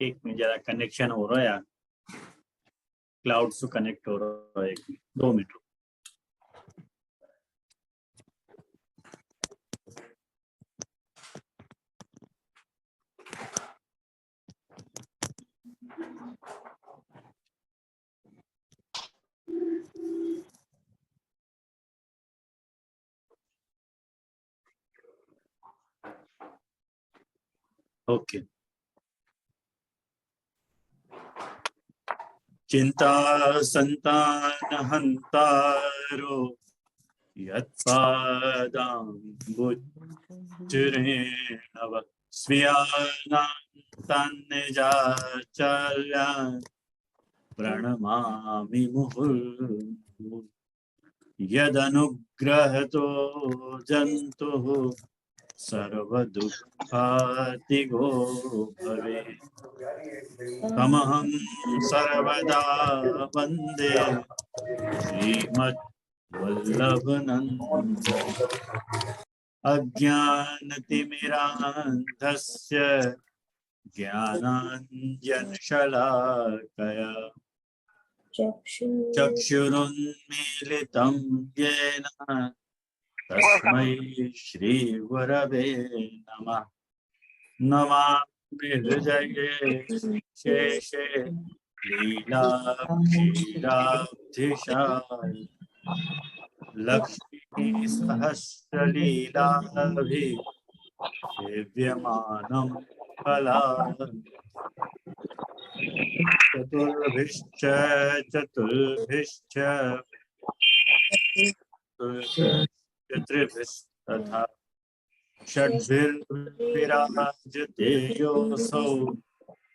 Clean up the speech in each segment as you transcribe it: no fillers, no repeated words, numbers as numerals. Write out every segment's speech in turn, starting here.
एक में जरा कनेक्शन हो रहा है, क्लाउड से कनेक्ट हो रहा है, 2 मिनट। ओके। चिंता संतान हंतारो यत्पादाम्बुजरेणव स्वीयानान्तान्निजाचार्यान् प्रणमामि मुहुर्मुहुः। यदनुग्रहतो जन्तुः सर्वदुःखातिगो भवेत् तमहं सर्वदा वन्दे श्रीमद्वल्लभनन्दनम्। अज्ञानतिमिरान्धस्य ज्ञानाञ्जनशलाकया चक्षुरुन्मीलितं येन तस्मै श्रीगुरवे नमः। नमामि हृदये शेषे लीलाक्षीराब्धिशायि लक्ष्मी सहस्रलीलाभिः सेव्यमानं कलाम्। चतुर्भिश्च त्रिभिस्तथा षड्भिर्विराजते योऽसौ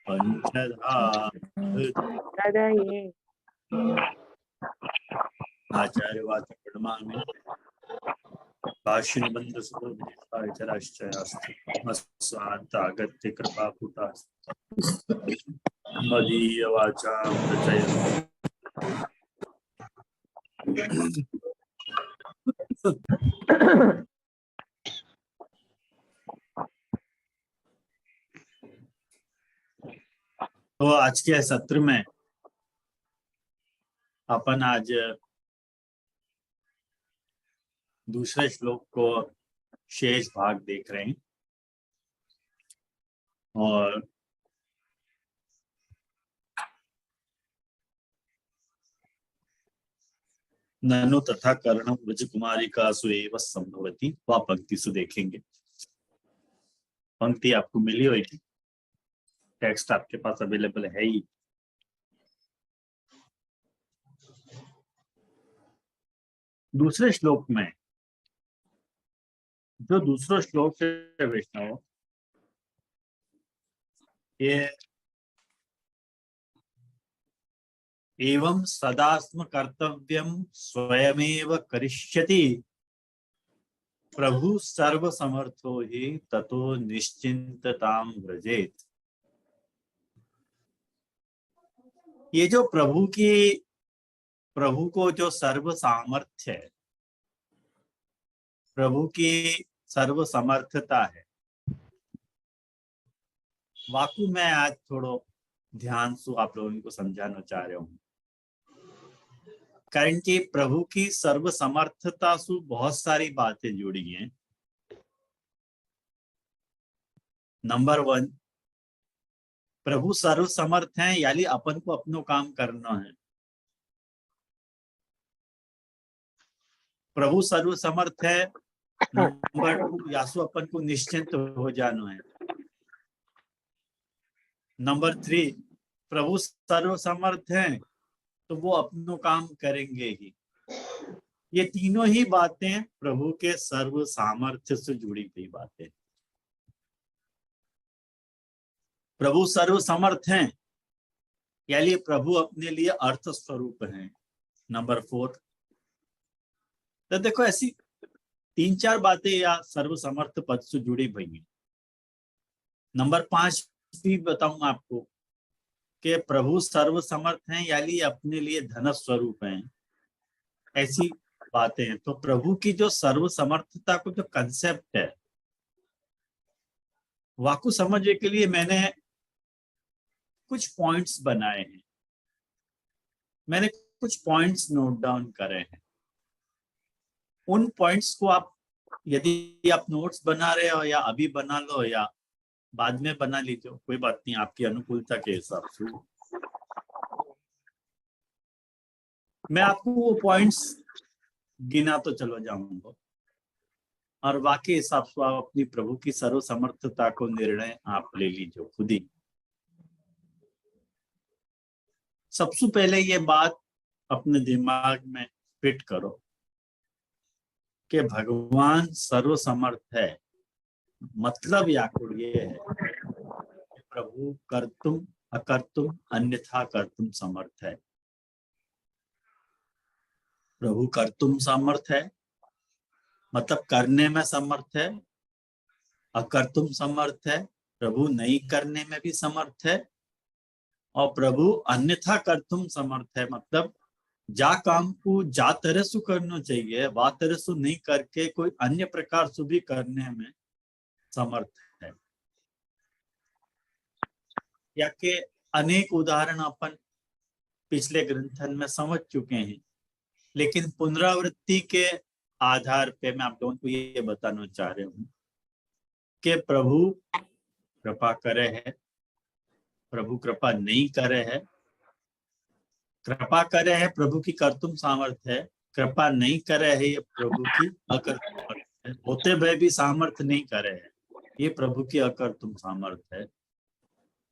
पंचधा आचार्य वाच प्रणमामि भाष्यनिबंध सुरागत्य कृपापूता मदीय वाचा प्रचय। तो आज के सत्र में अपन आज दूसरे श्लोक को शेष भाग देख रहे हैं और ननु तथा कर्णम व्रज कुमारी का सुएव संभवती वह पंक्ति से देखेंगे। पंक्ति आपको मिली होगी, टेक्स्ट आपके पास अवेलेबल है ही। दूसरे श्लोक में जो दूसरा श्लोक है वैष्णव, ये एवं सदास्म कर्तव्यम स्वयमेव करिष्यति प्रभु सर्व समर्थो ही ततो निश्चिंतताम व्रजेत। ये जो प्रभु को जो सर्व सामर्थ्य है, प्रभु की सर्व समर्थता है, वाकु मैं आज थोड़ा ध्यान से आप लोगों को समझाना चाह रहा हूँ। कारण कि प्रभु की सर्व समर्थता से बहुत सारी बातें जुड़ी हैं। नंबर 1, प्रभु सर्व समर्थ हैं, यानी अपन को अपनो काम करना है। प्रभु सर्व समर्थ है। नंबर 2, यासु अपन को निश्चिंत हो जाना है। नंबर 3, प्रभु सर्व समर्थ हैं तो वो अपनो काम करेंगे ही। ये तीनों ही बातें प्रभु के सर्व सामर्थ्य से जुड़ी हुई बातें। प्रभु सर्व समर्थ हैं यानी प्रभु अपने लिए अर्थ स्वरूप हैं। नंबर 4, तो देखो ऐसी 3-4 बातें या सर्व समर्थ पद से जुड़ी हुई हैं। नंबर 5 भी बताऊंगा आपको कि प्रभु सर्व समर्थ हैं यानी अपने लिए धन स्वरूप हैं, ऐसी बातें हैं। तो प्रभु की जो सर्व समर्थता को जो कंसेप्ट है, वाकु समझने के लिए मैंने कुछ पॉइंट्स बनाए हैं, मैंने कुछ पॉइंट्स नोट डाउन करे हैं। उन पॉइंट्स को आप, यदि आप नोट्स बना रहे हो या अभी बना लो या बाद में बना लीजिए, कोई बात नहीं, आपकी अनुकूलता के हिसाब से। मैं आपको वो पॉइंट्स गिना तो चलो जाऊंगा, और बाकी हिसाब से आप अपनी प्रभु की सर्वसमर्थता को निर्णय आप ले लीजिए खुद ही। सबसे पहले ये बात अपने दिमाग में फिट करो कि भगवान सर्वसमर्थ है, मतलब याकुब ये है कि प्रभु कर्तुम अकर्तुम अन्यथा कर्तुम समर्थ है। प्रभु कर्तुम समर्थ है, मतलब करने में समर्थ है। अकर्तुम समर्थ है, प्रभु नहीं करने में भी समर्थ है। और प्रभु अन्यथा कर्तुम समर्थ है, मतलब जा काम को जा तरह से करना चाहिए, वा तरह से नहीं करके कोई अन्य प्रकार से भी करने में समर्थ है। या के अनेक उदाहरण अपन पिछले ग्रंथन में समझ चुके हैं, लेकिन पुनरावृत्ति के आधार पे मैं आप लोगों को ये बताना चाह रहा हूँ कि प्रभु कृपा करे है, प्रभु कृपा नहीं करे है। कृपा करे है प्रभु की कर्तुम सामर्थ्य है, कृपा नहीं करे है ये प्रभु की अकर्तुम सामर्थ्य है। होते हुए भी सामर्थ्य नहीं करे है, ये प्रभु की अकर्तुम सामर्थ्य है।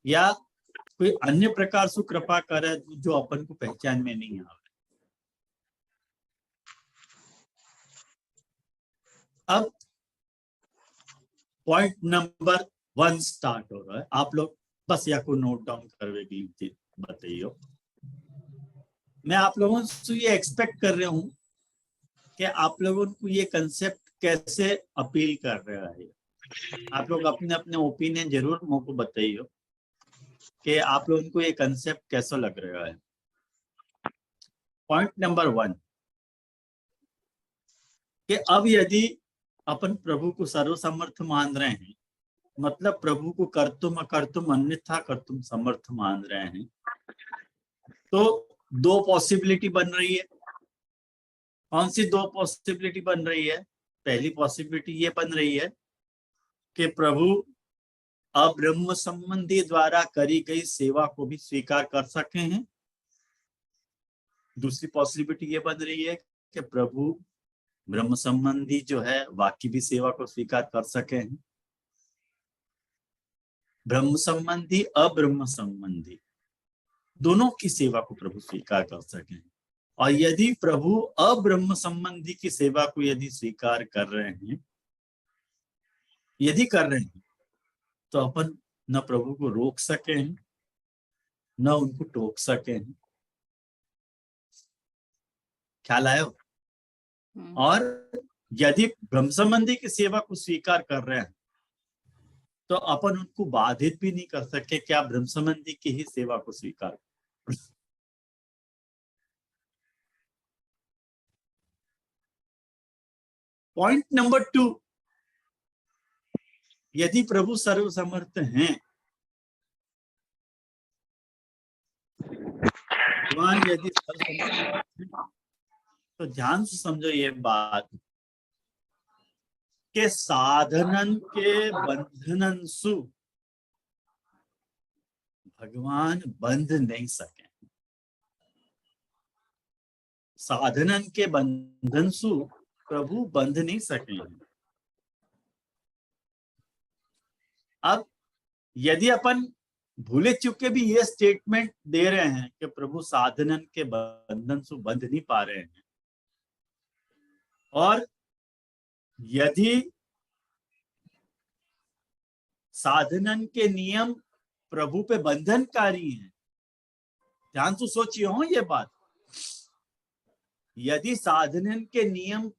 या कोई अन्य प्रकार से कृपा करे जो अपन को पहचान में नहीं आ। अब पॉइंट नंबर 1 स्टार्ट हो रहा है, आप लोग बस या को नोट डाउन करके बताइए। मैं आप लोगों से ये एक्सपेक्ट कर रहा हूँ कि आप लोगों को ये कंसेप्ट कैसे अपील कर रहा है। आप लोग अपने अपने ओपिनियन जरूर मुझको बताइए कि आप लोगों को ये कंसेप्ट कैसा लग रहा है। पॉइंट नंबर 1 कि अब यदि अपन प्रभु को सर्वसमर्थ मान रहे हैं, मतलब प्रभु को कर्तुम अकर्तुम अन्यथा कर्तुम समर्थ मान रहे हैं, तो दो पॉसिबिलिटी बन रही है। कौन सी दो पॉसिबिलिटी बन रही है? पहली पॉसिबिलिटी ये बन रही है कि प्रभु अब्रह्म संबंधी द्वारा करी गई सेवा को भी स्वीकार कर सके हैं। दूसरी पॉसिबिलिटी ये बन रही है कि प्रभु ब्रह्म संबंधी जो है वाक्य भी सेवा को स्वीकार कर सके हैं। ब्रह्म संबंधी अब्रह्म संबंधी दोनों की सेवा को प्रभु स्वीकार कर सके। और यदि प्रभु अब्रह्म संबंधी की सेवा को यदि स्वीकार कर रहे हैं, यदि कर रहे हैं, तो अपन न प्रभु को रोक सके हैं न उनको टोक सके हैं। ख्याल आयो? और यदि ब्रह्म संबंधी की सेवा को स्वीकार कर रहे हैं तो अपन उनको बाधित भी नहीं कर सके क्या ब्रह्म संबंधी की ही सेवा को स्वीकार। पॉइंट नंबर 2, यदि प्रभु सर्वसमर्थ हैं, भगवान यदि सर्वसमर्थ हैं, तो ध्यान से समझो ये बात के साधनन के बंधनन सु भगवान बंध नहीं सके। साधनन के बंधन सु प्रभु बंध नहीं सके। अब यदि अपन भूले चुके भी ये स्टेटमेंट दे रहे हैं कि प्रभु साधनन के बंधन से बंध नहीं पा रहे हैं, और यदि साधनन के नियम प्रभु पे बंधनकारी हैं, ध्यान से सोचिए हो ये बात, यदि साधनन के नियम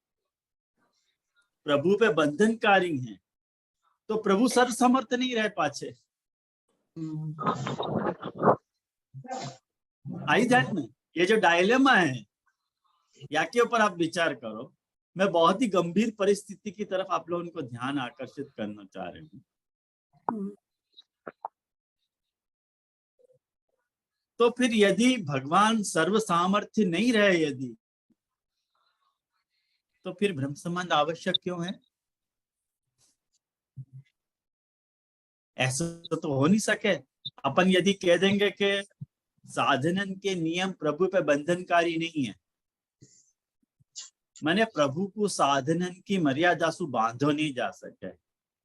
प्रभु पे बंधनकारी हैं तो प्रभु सर्वसमर्थ नहीं रह पाचे। आई ध्यान में? ये जो डायलेमा है या के ऊपर आप विचार करो। मैं बहुत ही गंभीर परिस्थिति की तरफ आप लोगों को ध्यान आकर्षित करना चाह रही हूँ। तो फिर यदि भगवान सर्व सामर्थ्य नहीं रहे यदि, तो फिर ब्रह्म संबंध आवश्यक क्यों है? ऐसा तो हो नहीं सके। अपन यदि कह देंगे कि साधनन के नियम प्रभु पे बंधनकारी नहीं है, माने प्रभु को साधनन की मर्यादा सु बांधो नहीं जा सके,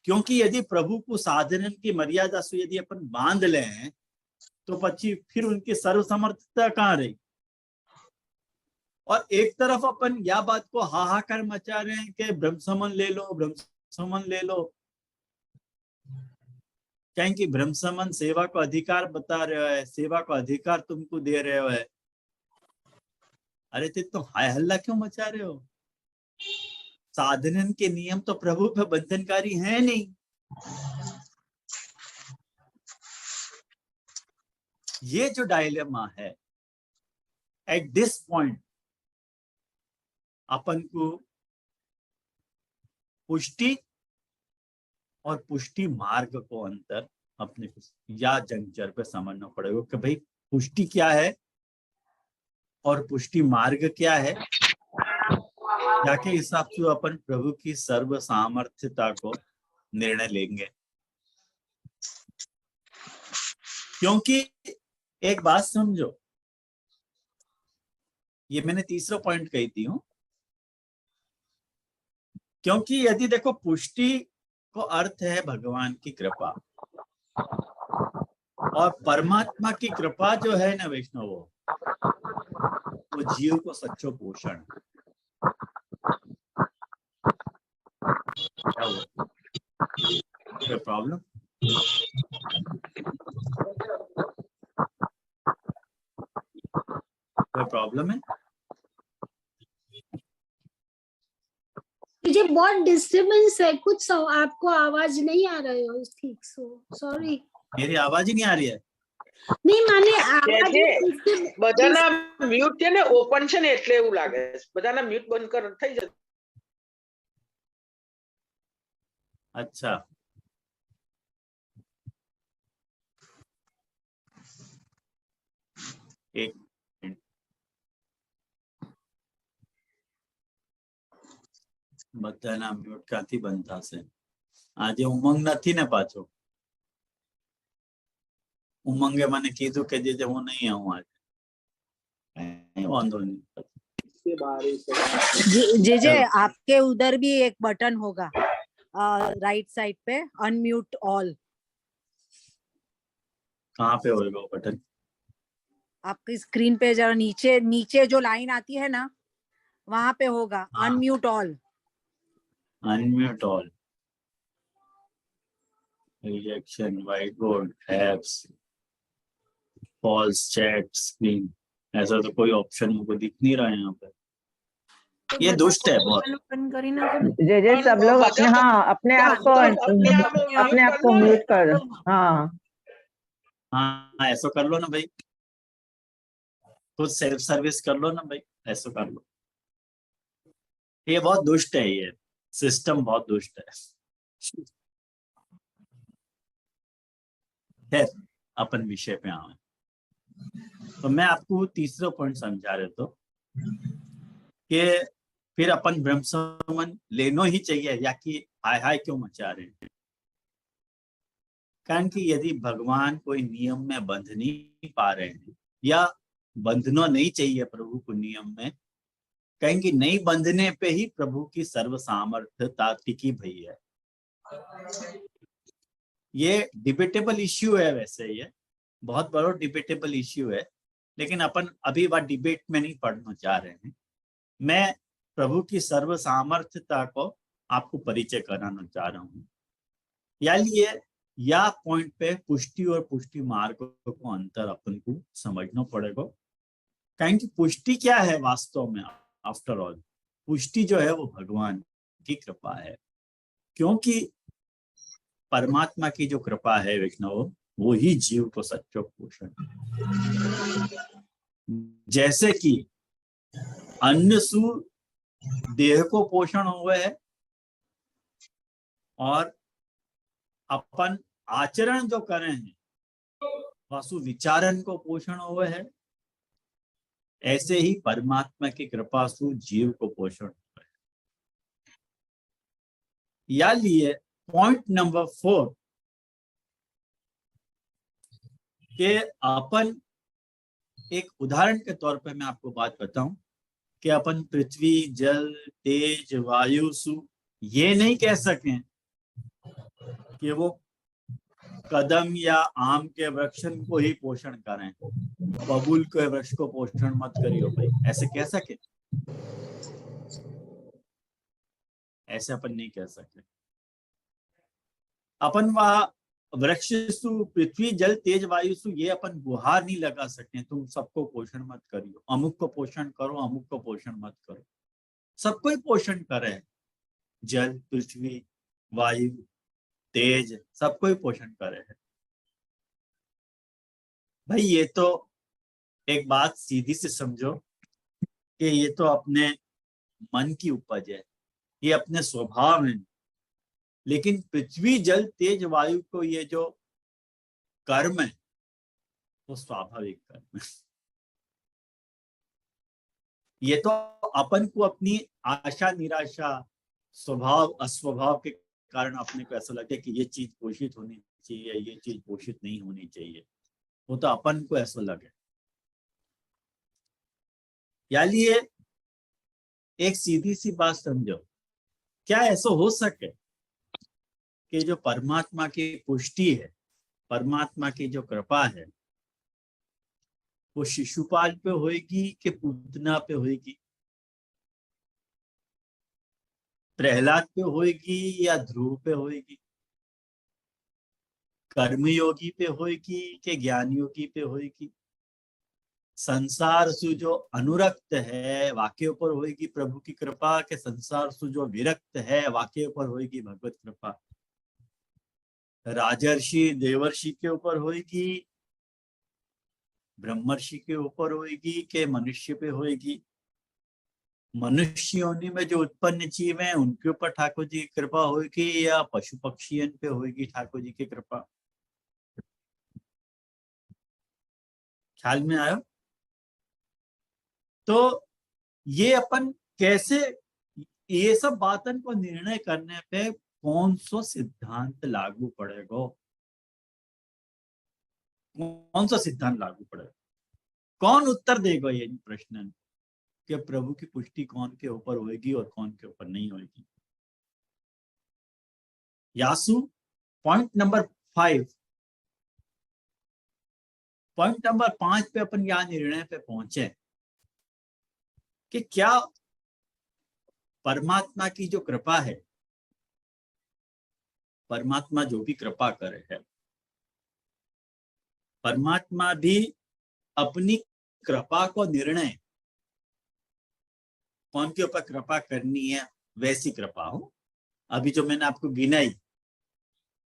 क्योंकि यदि प्रभु को साधनन की मर्यादा सु यदि अपन बांध लें तो पची फिर उनकी सर्वसमर्थता कहाँ रही। और एक तरफ अपन या बात को हाहाकार मचा रहे हैं कि ब्रह्म संबंध ले लो, ब्रह्म संबंध ले लो, कहें ब्रह्म संबंध सेवा को अधिकार बता रहे हो, सेवा को अधिकार तुमको दे रहे हो है। अरे तो हाय हल्ला क्यों मचा रहे हो? साधनन के नियम तो प्रभु पे बंधनकारी है नहीं। ये जो डायलेमा है, एट दिस पॉइंट अपन को पुष्टि और पुष्टि मार्ग को अंतर अपने को या जंक्चर पे समझना पड़ेगा कि भाई पुष्टि क्या है और पुष्टि मार्ग क्या है, जाके हिसाब से अपन प्रभु की सर्व सामर्थ्यता को निर्णय लेंगे। क्योंकि एक बात समझो, ये मैंने तीसरा पॉइंट कही थी हूं, क्योंकि यदि देखो पुष्टि को अर्थ है भगवान की कृपा, और परमात्मा की कृपा जो है ना वैष्णव, वो जीव को सच्चो पोषण। क्या हुआ? कोई प्रॉब्लम? कोई प्रॉब्लम है? मुझे बहुत डिस्टर्बेंस है, कुछ आपको आवाज नहीं आ रही हो ठीक सॉरी। मेरी आवाज ही नहीं आ रही है? नहीं माने आवाज બધાના મ્યુટ છે ને ઓપન છે ને એટલે એવું લાગે છે, બધાના મ્યુટ બંધ કર થઈ જશે। अच्छा, एक मिनट, બધાના મ્યુટ ક્યાંથી બંધ થશે? આજે ઉમંગ નથી ને પાછો? ઉમંગે મને કીધું કે જે હું નહીં આવું આજે, કઈ વાંધો नहीं। जे आपके उधर भी एक बटन होगा राइट साइड पे, अनम्यूट ऑल। कहाँ पे होगा वो बटन? आपकी स्क्रीन पे जरा नीचे नीचे जो लाइन आती है ना, वहां पे होगा unmute all. Unmute all, rejection, white board, apps, pause, chat, screen, ऐसा तो कोई ऑप्शन मुझको दिख नहीं रहा है यहाँ पे। ये दुष्ट है बहुत। जे सब लोग अपने अपने आप को म्यूट कर दो। हाँ ऐसा कर लो ना भाई, खुद सेल्फ सर्विस कर लो ना भाई, ऐसा कर लो। ये बहुत दुष्ट है, ये सिस्टम बहुत दुष्ट है। खैर अपन विषय पे आए, तो मैं आपको तीसरा पॉइंट समझा रहे तो कि फिर अपन ब्रह्म संबंध लेनो ही चाहिए, या कि हाय हाय क्यों मचा रहे हैं? कारण कि यदि भगवान कोई नियम में बंध नहीं पा रहे हैं, या बंधना नहीं चाहिए प्रभु को नियम में, कहेंगे नहीं बंधने पे ही प्रभु की सर्व सामर्थ्यता टिकी भई है। ये डिबेटेबल इश्यू है, वैसे ये बहुत बड़ा डिबेटेबल इश्यू है, लेकिन अपन अभी वह डिबेट में नहीं पढ़ना चाह रहे हैं। मैं प्रभु की सर्व सामर्थ्यता को आपको परिचय कराना चाह रहा हूँ। या पॉइंट पे पुष्टि और पुष्टि मार्ग को अंतर अपन को समझना पड़ेगा। कहें कि पुष्टि क्या है वास्तव में? आफ्टर ऑल पुष्टि जो है वो भगवान की कृपा है, क्योंकि परमात्मा की जो कृपा है वैष्णव, वो ही जीव को सच्चो पोषण। जैसे कि अन्न सु देह को पोषण हुआ है, और अपन आचरण जो करें हैं वासु विचारन को पोषण हुए है, ऐसे ही परमात्मा की कृपा सु जीव को पोषण हुआ है। या लिए पॉइंट नंबर 4 के अपन एक उदाहरण के तौर पे मैं आपको बात बताऊं कि अपन पृथ्वी, जल, तेज, वायु, सु ये नहीं कह सकें कि वो कदम या आम के वृक्षन को ही पोषण करें, बबूल के वृक्ष को पोषण मत करियो भाई, ऐसे कह सके? ऐसे अपन नहीं कह सकते। अपन वह वृक्ष सु, पृथ्वी, जल, तेज, वायु सु ये अपन गुहार नहीं लगा सकते तुम सबको पोषण मत करियो, अमुक को पोषण करो, अमुक को पोषण मत करो। सबको ही पोषण करे, जल, पृथ्वी, वायु, तेज, सबको ही पोषण करे है भाई। ये तो एक बात सीधी से समझो कि ये तो अपने मन की उपज है, ये अपने स्वभाव है। लेकिन पृथ्वी, जल, तेज, वायु को ये जो कर्म है वो स्वाभाविक कर्म है। ये तो अपन को अपनी आशा निराशा, स्वभाव अस्वभाव के कारण अपने को ऐसा लगता है कि ये चीज पोषित होनी चाहिए, ये चीज पोषित नहीं होनी चाहिए, वो तो अपन को ऐसा लगे। यानी एक सीधी सी बात समझो, क्या ऐसा हो सके कि जो परमात्मा की पुष्टि है, परमात्मा की जो कृपा है, वो शिशुपाल पे होएगी कि पूतना पे होएगी, प्रहलाद पे होएगी या ध्रुव पे होएगी, कर्मयोगी पे होएगी कि ज्ञान योगी पे होएगी, संसार सु जो अनुरक्त है वाक्य ऊपर होएगी प्रभु की कृपा, के संसार सु जो विरक्त है वाक्य ऊपर होएगी भगवत कृपा, राजर्षि देवर्षि के ऊपर होएगी, ब्रह्मर्षि के ऊपर होएगी के मनुष्य पे होएगी, मनुष्य योनि में जो उत्पन्न जीव है उनके ऊपर ठाकुर जी की कृपा होगी या पशु पक्षियों पे होगी ठाकुर जी की कृपा? ख्याल में आयो? तो ये अपन कैसे, ये सब बातन को निर्णय करने पे कौन सा सिद्धांत लागू पड़ेगा, कौन सा सिद्धांत लागू पड़ेगा, कौन उत्तर देगा ये प्रश्न कि प्रभु की पुष्टि कौन के ऊपर होगी और कौन के ऊपर नहीं होगी? यासु पॉइंट नंबर 5, पॉइंट नंबर 5 पे अपन यह निर्णय पे पहुंचे कि क्या परमात्मा की जो कृपा है, परमात्मा जो भी कृपा करे है, परमात्मा भी अपनी कृपा को निर्णय कौन के ऊपर कृपा करनी है वैसी कृपा हो, अभी जो मैंने आपको गिनाई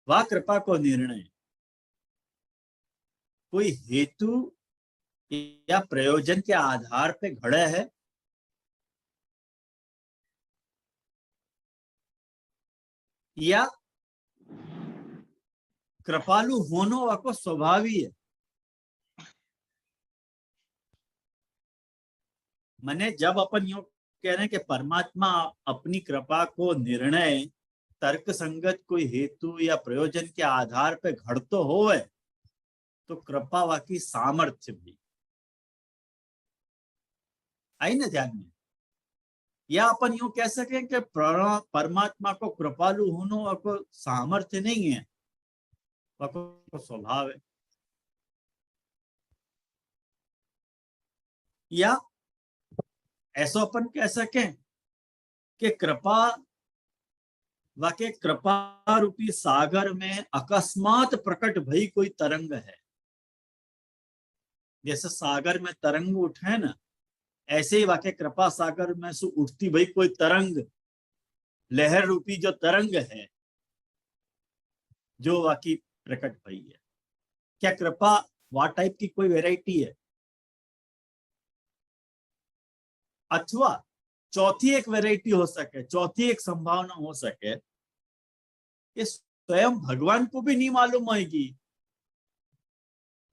वह कृपा को निर्णय कोई हेतु या प्रयोजन के आधार पे घड़े है या कृपालु होनो वाको स्वभावी है। मने जब अपन यूं कह रहे हैं कि परमात्मा अपनी कृपा को निर्णय तर्क संगत कोई हेतु या प्रयोजन के आधार पे घड़तो होवे तो कृपा वाकी सामर्थ्य भी आई ना ध्यान में। या अपन यूं कह सकें कि परमात्मा को कृपालु होनो को सामर्थ्य नहीं है, को स्वभाव है। या ऐसा अपन कह सकें कि कृपा वाके कृपा रूपी सागर में अकस्मात प्रकट भई कोई तरंग है, जैसे सागर में तरंग उठे ना, ऐसे ही वाके कृपा सागर में से उठती भई कोई तरंग, लहर रूपी जो तरंग है जो वाकी प्रकट भई है। क्या कृपा वा टाइप की कोई वैरायटी है? अथवा चौथी एक वैरायटी हो सके, चौथी एक संभावना हो सके कि स्वयं भगवान को भी नहीं मालूम होगी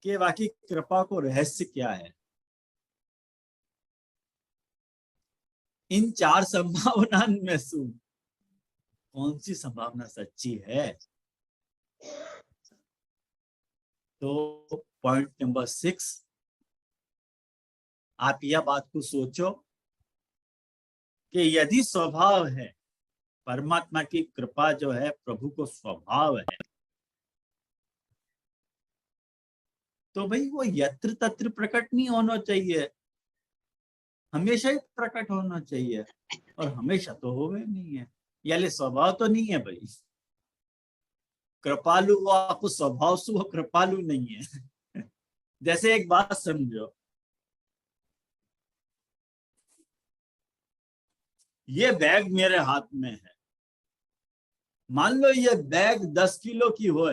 कि वाकई कृपा को रहस्य क्या है। इन 4 संभावना में से कौन सी संभावना सच्ची है? तो पॉइंट नंबर 6, आप यह बात को सोचो कि यदि स्वभाव है, परमात्मा की कृपा जो है प्रभु को स्वभाव है, तो भाई वो यत्र तत्र प्रकट नहीं होना चाहिए, हमेशा ही प्रकट होना चाहिए, और हमेशा तो होवे नहीं है, यानी स्वभाव तो नहीं है भाई। कृपालु वो आपको स्वभाव से वो कृपालु नहीं है। जैसे एक बात समझो, ये बैग मेरे हाथ में है, मान लो ये बैग 10 किलो की हो,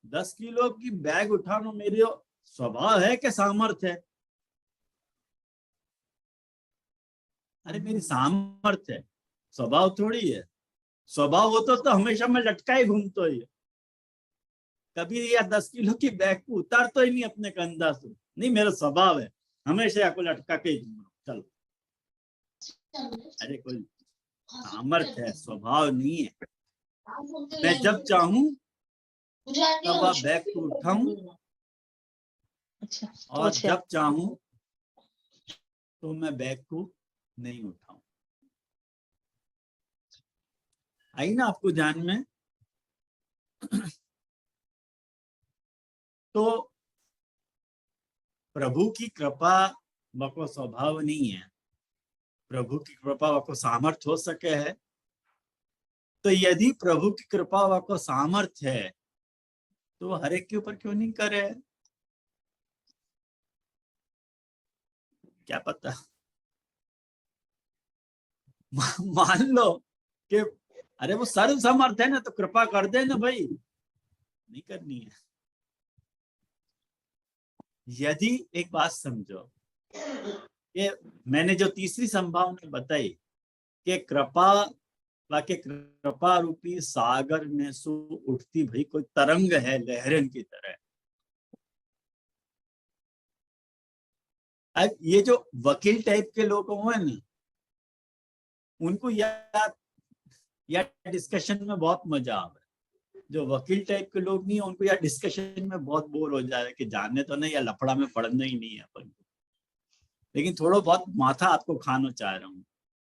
10 किलो की बैग उठाना मेरे स्वभाव है कि सामर्थ्य है? अरे मेरी सामर्थ्य है, स्वभाव थोड़ी है। स्वभाव होता तो हमेशा मैं लटका ही घूमता ही, कभी या 10 किलो की बैग को उतारता ही नहीं अपने कंधा से, नहीं मेरा स्वभाव है हमेशा आपको लटका के ही घूमना, चलो। अरे कोई सामर्थ्य है, स्वभाव नहीं है। मैं जब चाहूं तब वह बैग को उठाऊं, और जब चाहूं तो मैं बैग को नहीं उठाऊं। आई ना आपको ध्यान में? तो प्रभु की कृपा वको स्वभाव नहीं है, प्रभु की कृपा वको सामर्थ्य हो सके है। तो यदि प्रभु की कृपा वको सामर्थ्य है तो हर एक के ऊपर क्यों नहीं करे? क्या पता मान लो कि अरे वो सर्व समर्थ है ना, तो कृपा कर दे ना भाई, नहीं करनी है। यदि एक बात समझो कि मैंने जो तीसरी संभावना बताई कि कृपा वाके कृपा रूपी सागर में सो उठती भाई कोई तरंग है लहरन की तरह। अब ये जो वकील टाइप के लोग हुए ना, उनको या डिस्कशन में बहुत मजा आवे। जो वकील टाइप के लोग नहीं है उनको या डिस्कशन में बहुत बोर हो जाए कि जानने तो नहीं या लफड़ा में पड़ना ही नहीं है अपन को। लेकिन थोड़ा बहुत माथा आपको खाना चाह रहा हूँ,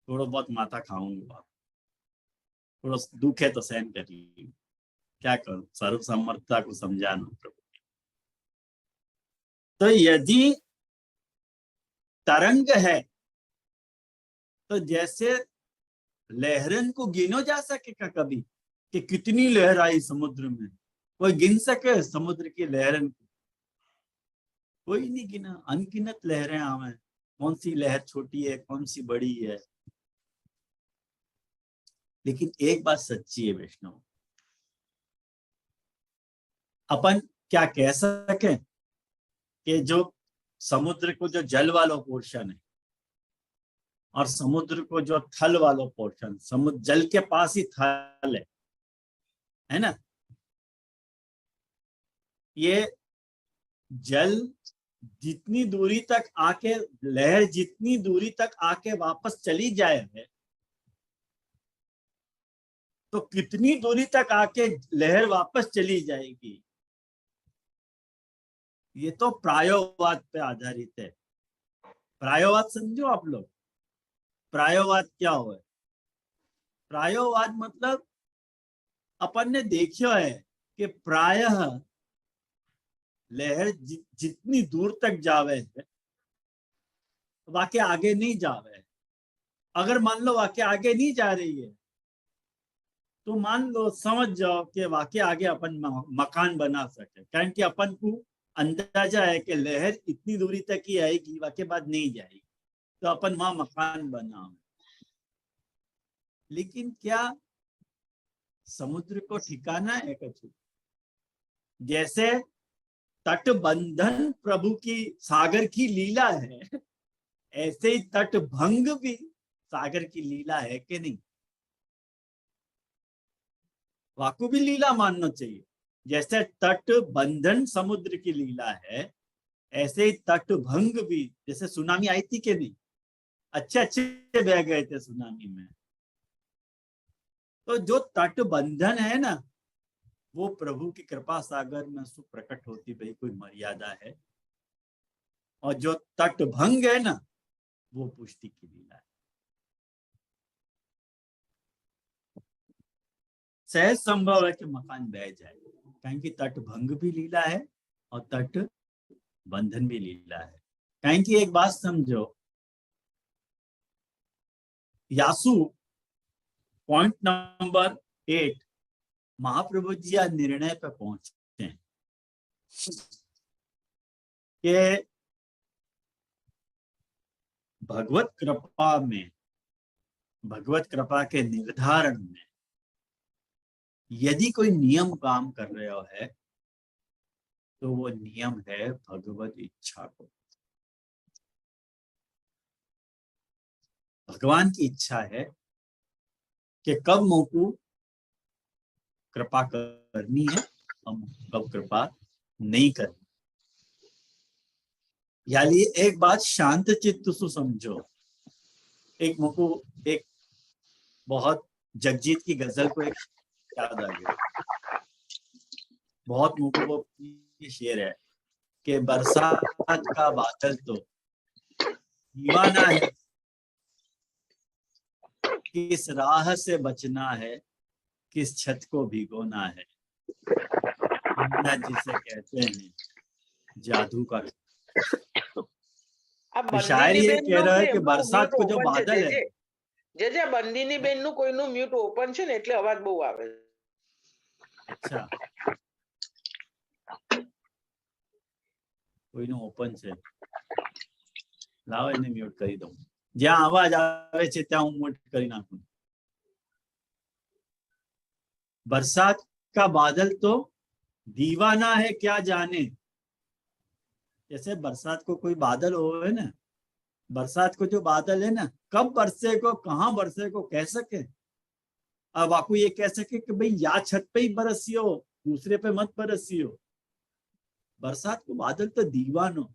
थोड़ा बहुत माथा खाऊंगा, थोड़ा दुख है तो सहन करिए, क्या करूं, सर्व समर्थता को समझाना प्रभु। तो यदि तरंग है तो जैसे लहरन को गिनो जा सकेगा कभी कि कितनी लहर आई समुद्र में? कोई गिन सके समुद्र की लहरन को? कोई नहीं गिना। अनगिनत लहरें आवे, कौन सी लहर छोटी है कौन सी बड़ी है। लेकिन एक बात सच्ची है वैष्णव, अपन क्या कह सके कि जो समुद्र को जो जल वाला पोर्शन है और समुद्र को जो थल वाला पोर्शन, समुद्र जल के पास ही थल है ना, ये जल जितनी दूरी तक आके, लहर जितनी दूरी तक आके वापस चली जाए है, तो कितनी दूरी तक आके लहर वापस चली जाएगी, ये तो प्रायोवाद पे आधारित है। प्रायोवाद समझो आप लोग। प्रायोवाद क्या हो? प्रायोवाद मतलब अपन ने देखा है कि प्रायः लहर जितनी दूर तक जावे है वाके आगे नहीं जावे है। अगर मान लो वाके आगे नहीं जा रही है तो मान लो समझ जाओ कि वाके आगे अपन मकान बना सके, कारण कि अपन को अंदाजा है कि लहर इतनी दूरी तक ही आएगी, वाके बाद नहीं जाएगी, तो अपन वहां मकान बना। लेकिन क्या समुद्र को ठिकाना है कछु? जैसे तटबंधन प्रभु की सागर की लीला है, ऐसे ही तटभंग भी सागर की लीला है कि नहीं? वाकु भी लीला मानना चाहिए। जैसे तट बंधन समुद्र की लीला है, ऐसे ही तट भंग भी, जैसे सुनामी आई थी कि नहीं, अच्छे अच्छे बह गए थे सुनामी में, तो जो तट बंधन है ना, वो प्रभु की कृपा सागर में सुप्रकट होती भाई कोई मर्यादा है, और जो तट भंग है ना, वो पुष्टि की लीला है। सहज संभव है कि मकान बह जाए, कहीं की तट भंग भी लीला है और तट बंधन भी लीला है। कहीं की एक बात समझो, यासु पॉइंट नंबर 8 महाप्रभु जी आज निर्णय पे पहुंचते हैं कि भगवत कृपा में, भगवत कृपा के निर्धारण में यदि कोई नियम काम कर रहा है तो वो नियम है भगवत इच्छा को। भगवान की इच्छा है कि कब मोकू कृपा करनी है और कब कृपा नहीं करनी। यानी एक बात शांत चित्त से समझो। एक मोकू एक बहुत जगजीत की गजल को एक याद आ गया, बहुत मोकू वो शेर है कि बरसात का बादल तो दीवाना है, किस राह से बचना है, किस छत को भिगोना है, जिसे कहते हैं जादू का। शायर ये कह रहा है कि बरसात को जो बादल है, જે બંદીની બેન નું કોઈનું મ્યુટ ઓપન છે ને એટલે અવાજ બહુ આવે છે. अच्छा કોઈનું ઓપન છે, લાવો એને મ્યુટ કરી દઉં. જ્યાં અવાજ આવે છે ત્યાં હું મ્યુટ કરી નાખું. बरसात का बादल तो दीवाना है क्या जाने। जैसे बरसात को कोई बादल हो है ना, बरसात को जो बादल है ना, कब बरसे को कहां बरसे को कह सके। अब आपको ये कह सके कि भाई या छत पे ही बरसियो, दूसरे पे मत बरसियो। बरसात को बादल तो दीवानो है,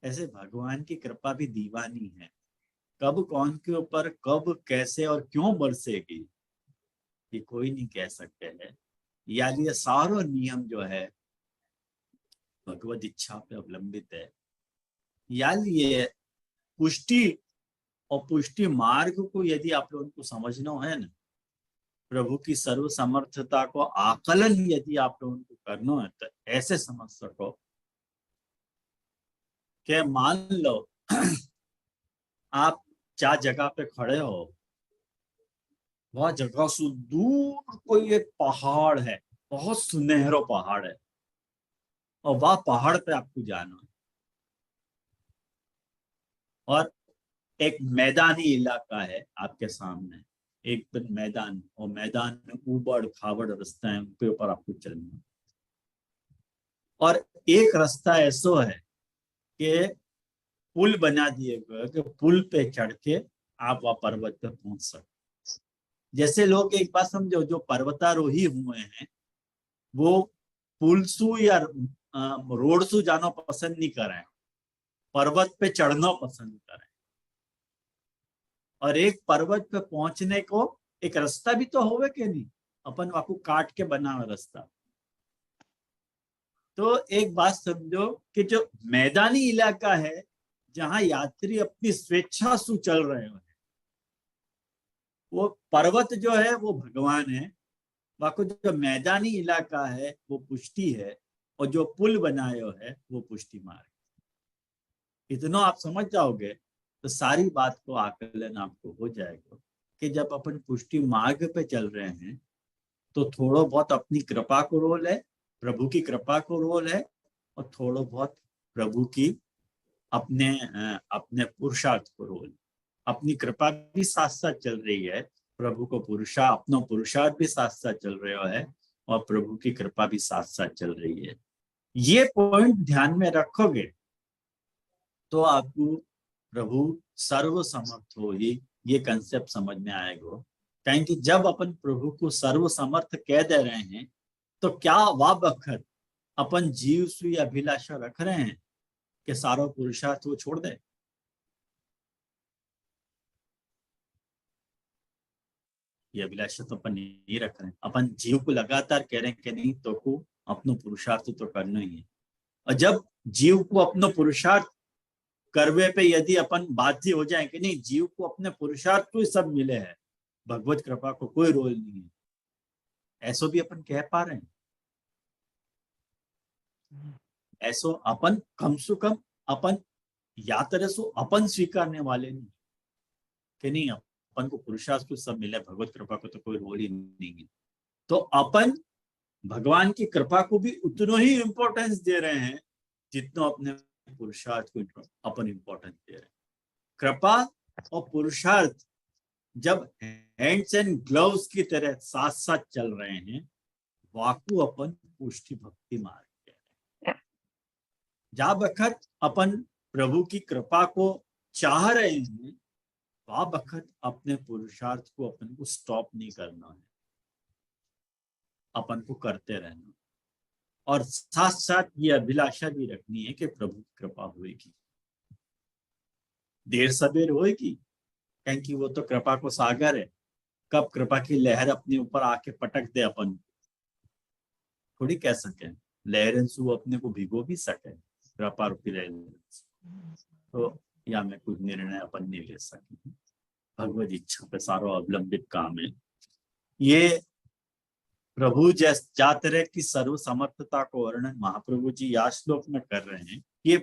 ऐसे भगवान की कृपा भी दीवानी है। कब कौन के ऊपर कब कैसे और क्यों बरसेगी ये कोई नहीं कह सकते हैं। यानी ये सारा नियम जो है भगवत इच्छा पे अवलंबित है। यानी ये पुष्टि और पुष्टि मार्ग को यदि आप लोगों को समझना है ना, प्रभु की सर्व समर्थता को आकलन यदि आप लोगों को करना है तो ऐसे समझ सको कि मान लो आप 4 जगह पे खड़े हो, वह जगह से दूर कोई एक पहाड़ है, बहुत सुनहरा पहाड़ है, और वह पहाड़ पे आपको जाना है, और एक मैदानी इलाका है आपके सामने, एक मैदान, और मैदान में ऊबड़ खाबड़ रास्ता है, उनके ऊपर आपको चलना। और एक रास्ता ऐसा है कि पुल बना दिए गए कि पुल पे चढ़ के आप वह पर्वत पे पहुंच सकते। जैसे लोग एक बात समझो, जो पर्वतारोही हुए हैं वो पुलसू या रोडसू जाना पसंद नहीं करें, पर्वत पे चढ़ना पसंद करें। और एक पर्वत पे पहुंचने को एक रास्ता भी तो होवे कि नहीं, अपन आपको काट के बना हुआ रास्ता। तो एक बात समझो कि जो मैदानी इलाका है जहां यात्री अपनी स्वेच्छा से चल रहे हैं, वो पर्वत जो है वो भगवान है, बाकी जो मैदानी इलाका है वो पुष्टि है, और जो पुल बनाए है वो पुष्टि मार्ग। इतना आप समझ जाओगे तो सारी बात को आकलन आपको हो जाएगा कि जब अपन पुष्टि मार्ग पे चल रहे हैं तो थोड़ा बहुत अपनी कृपा को रोल है, प्रभु की कृपा को रोल है, और थोड़ा बहुत प्रभु की अपने पुरुषार्थ को रोल। अपनी कृपा भी साथ साथ चल रही है, प्रभु को अपना पुरुषार्थ भी साथ साथ चल रहा है, और प्रभु की कृपा भी साथ साथ चल रही है। ये पॉइंट ध्यान में रखोगे तो आपको प्रभु सर्व समर्थ हो ये कंसेप्ट समझ में आएगा। कहें कि जब अपन प्रभु को सर्व समर्थ कह दे रहे हैं तो क्या वह बखत अपन जीव सुई अभिलाषा रख रहे हैं कि सारा पुरुषार्थ वो छोड़ दे? ये अभिलाषा तो अपन नहीं रख रहे हैं। अपन जीव को लगातार कह रहे हैं कि नहीं तो को अपनो पुरुषार्थ तो करना ही है। और जब जीव को अपनो पुरुषार्थ करवे पे यदि अपन बाध्य हो जाए कि नहीं जीव को अपने पुरुषार्थ को ही सब मिले है, भगवत कृपा को कोई रोल नहीं है, ऐसो भी अपन कह पा रहे हैं? ऐसो अपन कम से कम अपन या तरह से अपन स्वीकारने वाले नहीं कि नहीं अपन को पुरुषार्थ को सब मिले, भगवत कृपा को तो कोई रोल ही नहीं है। तो अपन भगवान की कृपा को भी उतना ही इंपॉर्टेंस दे रहे हैं जितना अपने पुरुषार्थ को अपन इंपॉर्टेंस दे रहे हैं। कृपा और पुरुषार्थ जब हैंड्स एंड ग्लव्स की तरह साथ साथ चल रहे हैं, वाकु अपन पुष्टि भक्ति मार्ग कह रहे हैं। जा बखत अपन प्रभु की कृपा को चाह रहे हैं, वह बखत अपने पुरुषार्थ को अपन को स्टॉप नहीं करना है, अपन को करते रहना और साथ साथ ये अभिलाषा भी रखनी है कि प्रभु की कृपा होगी, देर सबेर होगी, क्योंकि वो तो कृपा को सागर है। कब कृपा की लहर अपने ऊपर आके पटक दे अपन थोड़ी कह सके, लहरें से वो अपने को भिगो भी सके कृपा रूपी लहरें। तो या में कुछ निर्णय अपन नहीं ले सके, भगवत इच्छा पे सारा अवलंबित काम है। ये प्रभु जा तरह की सर्व समर्थता को वर्णन महाप्रभु जी या श्लोक में कर रहे हैं। ये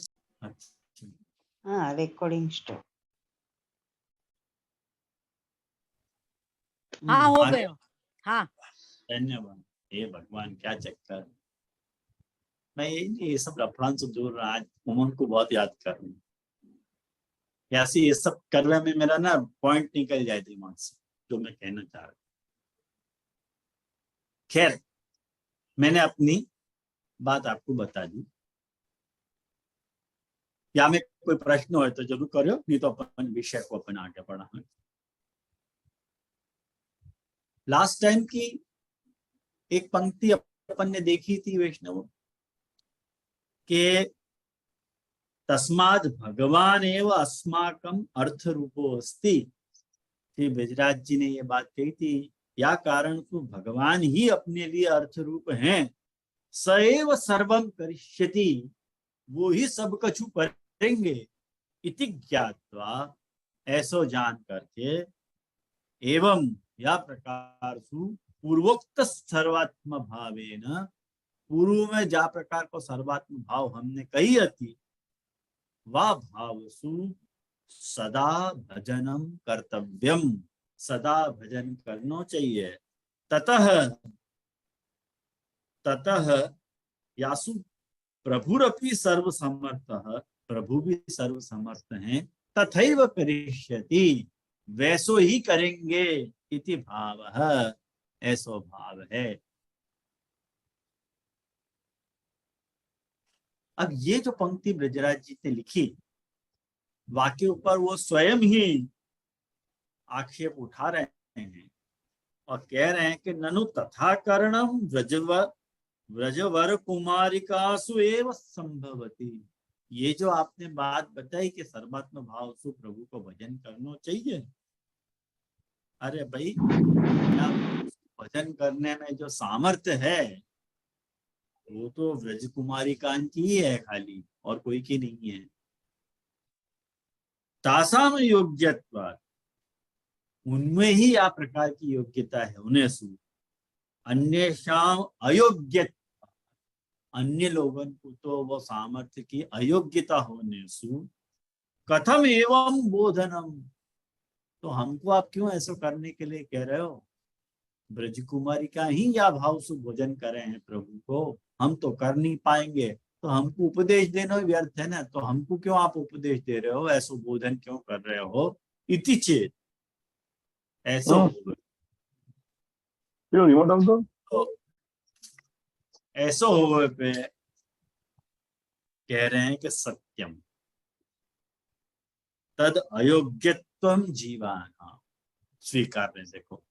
रिकॉर्डिंग स्टॉप। हाँ हो गया। हाँ धन्यवाद। हे भगवान क्या चक्कर, मैं ये सब लफड़ान से दूर रहा, आज उमंग को बहुत याद कर रहा हूँ। ऐसे ये सब करने में मेरा ना पॉइंट निकल जाए दिमाग से जो मैं कहना चाह रहा हूँ। खैर मैंने अपनी बात आपको बता दी। या में कोई प्रश्न हो तो जरूर करो, नहीं तो अपन विषय को अपन आगे बढ़ाएं। लास्ट टाइम की एक पंक्ति अपन ने देखी थी वैष्णव के तस्माद भगवान एव अस्माकम अर्थ रूपो अस्ति। श्री ब्रजराज जी ने ये बात कही थी, या कारण तो भगवान ही अपने लिए अर्थ रूप हैं, सएव सर्वम करिष्यति, वो ही सब कछु करेंगे, इति ज्ञात्वा, ऐसो जान करके, एवं या प्रकार सु पूर्वोक्त सर्वात्म भावेन, पूर्व में जा प्रकार को सर्वात्म भाव हमने कही थी, वा भावसु सदा भजनम कर्तव्यम, सदा भजन करना चाहिए। ततः यासु प्रभुरपि सर्वसमर्थः, प्रभु भी सर्वसमर्थ हैं, तथैव करिष्यति, वैसो ही करेंगे, इति भावः, ऐसो भाव है। अब ये जो पंक्ति ब्रजराज जी ने लिखी, वाक्य ऊपर वो स्वयं ही आक्षेप उठा रहे हैं और कह रहे हैं कि ननु तथा करणम व्रजवर कुमारिकासु एव संभवती। ये जो आपने बात बताई कि सर्वात्म भाव से प्रभु को भजन करना चाहिए, अरे भाई भजन करने में जो सामर्थ्य है वो तो व्रज कुमारिकान की ही है खाली, और कोई की नहीं है। तासाम योग्यत्वात्, उनमें ही आ प्रकार की योग्यता है, उन्हें सु अन्येषाम अयोग्य, अन्य लोगों को तो वो सामर्थ्य की अयोग्यता होने सु कथम एवं बोधनम, तो हमको आप क्यों ऐसा करने के लिए कह रहे हो? ब्रज कुमारी का ही या भाव से भोजन करे हैं प्रभु को, हम तो कर नहीं पाएंगे, तो हमको उपदेश देना व्यर्थ है ना, तो हमको क्यों आप उपदेश दे रहे हो, ऐसा बोधन क्यों कर रहे हो? इति चेत, ऐसा ऐसा हुए पे कह रहे हैं कि सत्यम तद अयोग्यत्वम जीवानां, स्वीकार रहे। देखो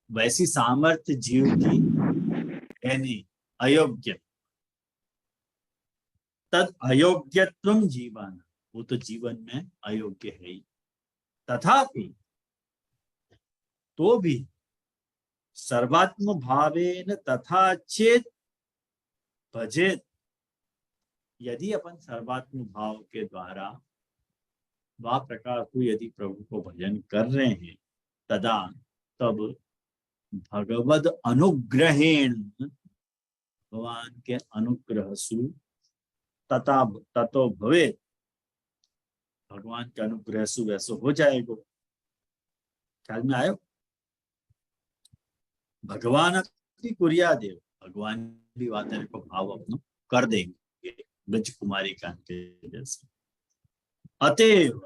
वैसी सामर्थ्य जीव की है नहीं, अयोग्य। तद अयोग्यत्वम जीवन, वो तो जीवन में अयोग्य है ही। तथापि तो भी सर्वात्म भावेन तथा चेत भजेत, यदि अपन सर्वात्म भाव के द्वारा वह प्रकार को यदि प्रभु को भजन कर रहे हैं, तदा तब भगवद अनुग्रहेण, भगवान के अनुग्रह सु तथा ततो भवे, भगवान के अनुग्रह सु वैसे हो जाएगा। ख्याल में आयो? भगवान की कुरिया देव, भगवान भी वातावरण को भाव अपना कर देंगे ब्रज कुमारी का जैसे। अतएव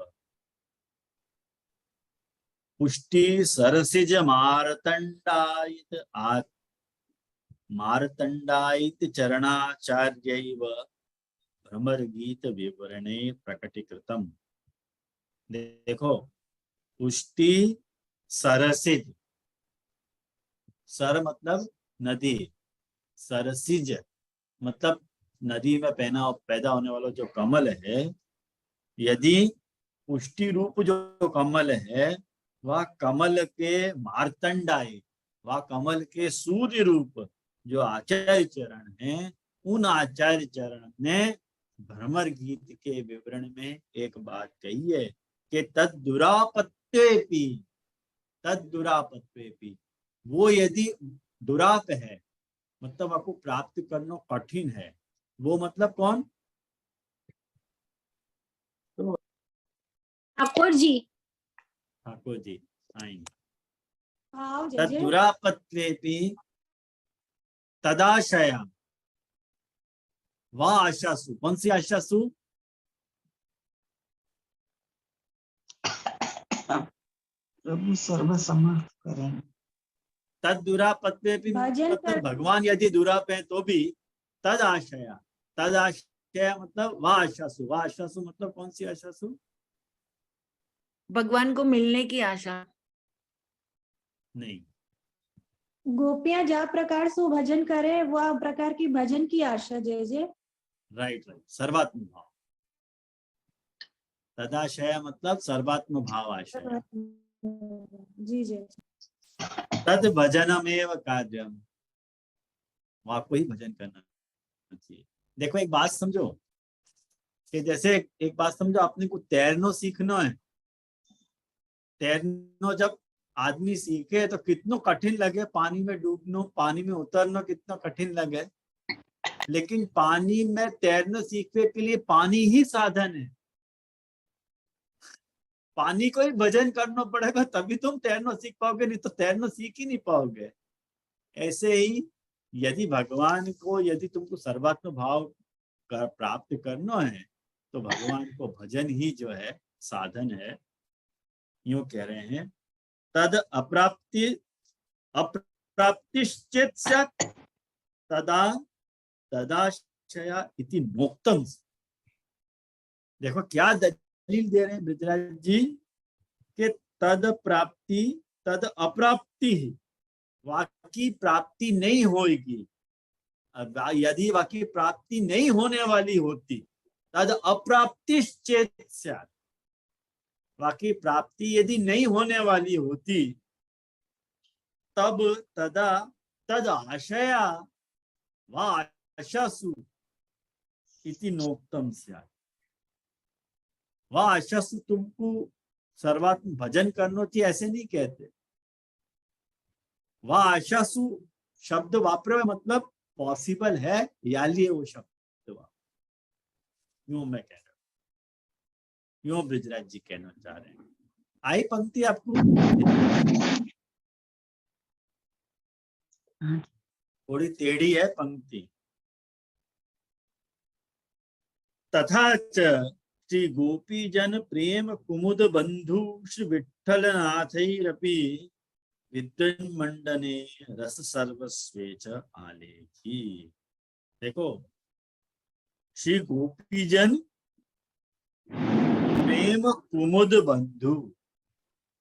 पुष्टि सरसिज मारतंडायित मारतंडायित चरणाचार्यैव भ्रमर गीत विवरणे प्रकटीकृतम। देखो, पुष्टि सरसिज, सर मतलब नदी, सरसिज मतलब नदी में पैदा होने वाला जो कमल है, यदि पुष्टि रूप जो कमल है वह कमल के मार्तंडाय, वह कमल के सूर्य रूप जो आचार्य चरण है, उन आचार्य चरण ने भ्रमर गीत के विवरण में एक बात कही है कि तद दुरापत्वेपि, तद दुरापत्वेपि, वो यदि दुराप है मतलब आपको प्राप्त करना कठिन है, वो मतलब कौन? तो ठाकुर जी। ठाकुर जी आएंगे। हाँ जय तद जय। दुरापत्वेपि तदाशया, वह आशासु, कौन सी आशासु? प्रभु सर्वसमर्थ करें। तद दुरापत्वेपि भजन मतलब कर- भगवान यदि दुराप है तो भी तद आशया, तद आशया मतलब वह आशासु, वह आशासु मतलब कौन सी आशासु? भगवान को मिलने की आशा। नहीं, गोपियां जा प्रकार से भजन करे वह प्रकार की भजन की आशा। जय जय। राइट राइट, सर्वात्म भाव। तदाशय मतलब सर्वात्म भाव आशय। जी जय। तद भजनमेव कार्यम, वहां को ही भजन करना चाहिए। देखो एक बात समझो कि जैसे एक बात समझो, अपने को तैरना सीखना है, तैरना जब आदमी सीखे तो कितना कठिन लगे, पानी में डूबना, पानी में उतरना कितना कठिन लगे, लेकिन पानी में तैरना सीखने के लिए पानी ही साधन है। पानी को ही भजन करना पड़ेगा तभी तुम तैरना सीख पाओगे, नहीं तो तैरना सीख ही नहीं पाओगे। ऐसे ही यदि भगवान को, यदि तुमको सर्वात्म भाव प्राप्त करना है तो भगवान को भजन ही जो है साधन है। यूं कह रहे हैं तद अप्राप्तिश्चेत स्यात् तदा तदाशया इति मोक्तम। देखो क्या दलील दे रहे हैं ब्रजराज जी कि तद प्राप्ति तद अप्राप्ति, वाकी प्राप्ति नहीं होगी, यदि वाकी प्राप्ति नहीं होने वाली होती तद अप्राप्तिश्चेत स्यात्, वाकी प्राप्ति यदि नहीं होने वाली होती तब तदा तद आशया व आशासु इति नोक्तम स्यात्। वह आशासु तुमको सर्वात्म भजन करना चाहिए ऐसे नहीं कहते। वह आशासु शब्द वापरे मतलब पॉसिबल है या लिए वो शब्द यूं मैं कह रहा हूं, यूं ब्रजराज जी कहना चाह रहे हैं। आई पंक्ति आपको थोड़ी टेढ़ी है पंक्ति। तथा च श्री गोपी जन प्रेम कुमुद बंधु श्री विठ्ठल नाथैरपि विद्युन्मंडने रस सर्वस्वेच आलेखी। देखो, श्री गोपी जन प्रेम कुमुद बंधु,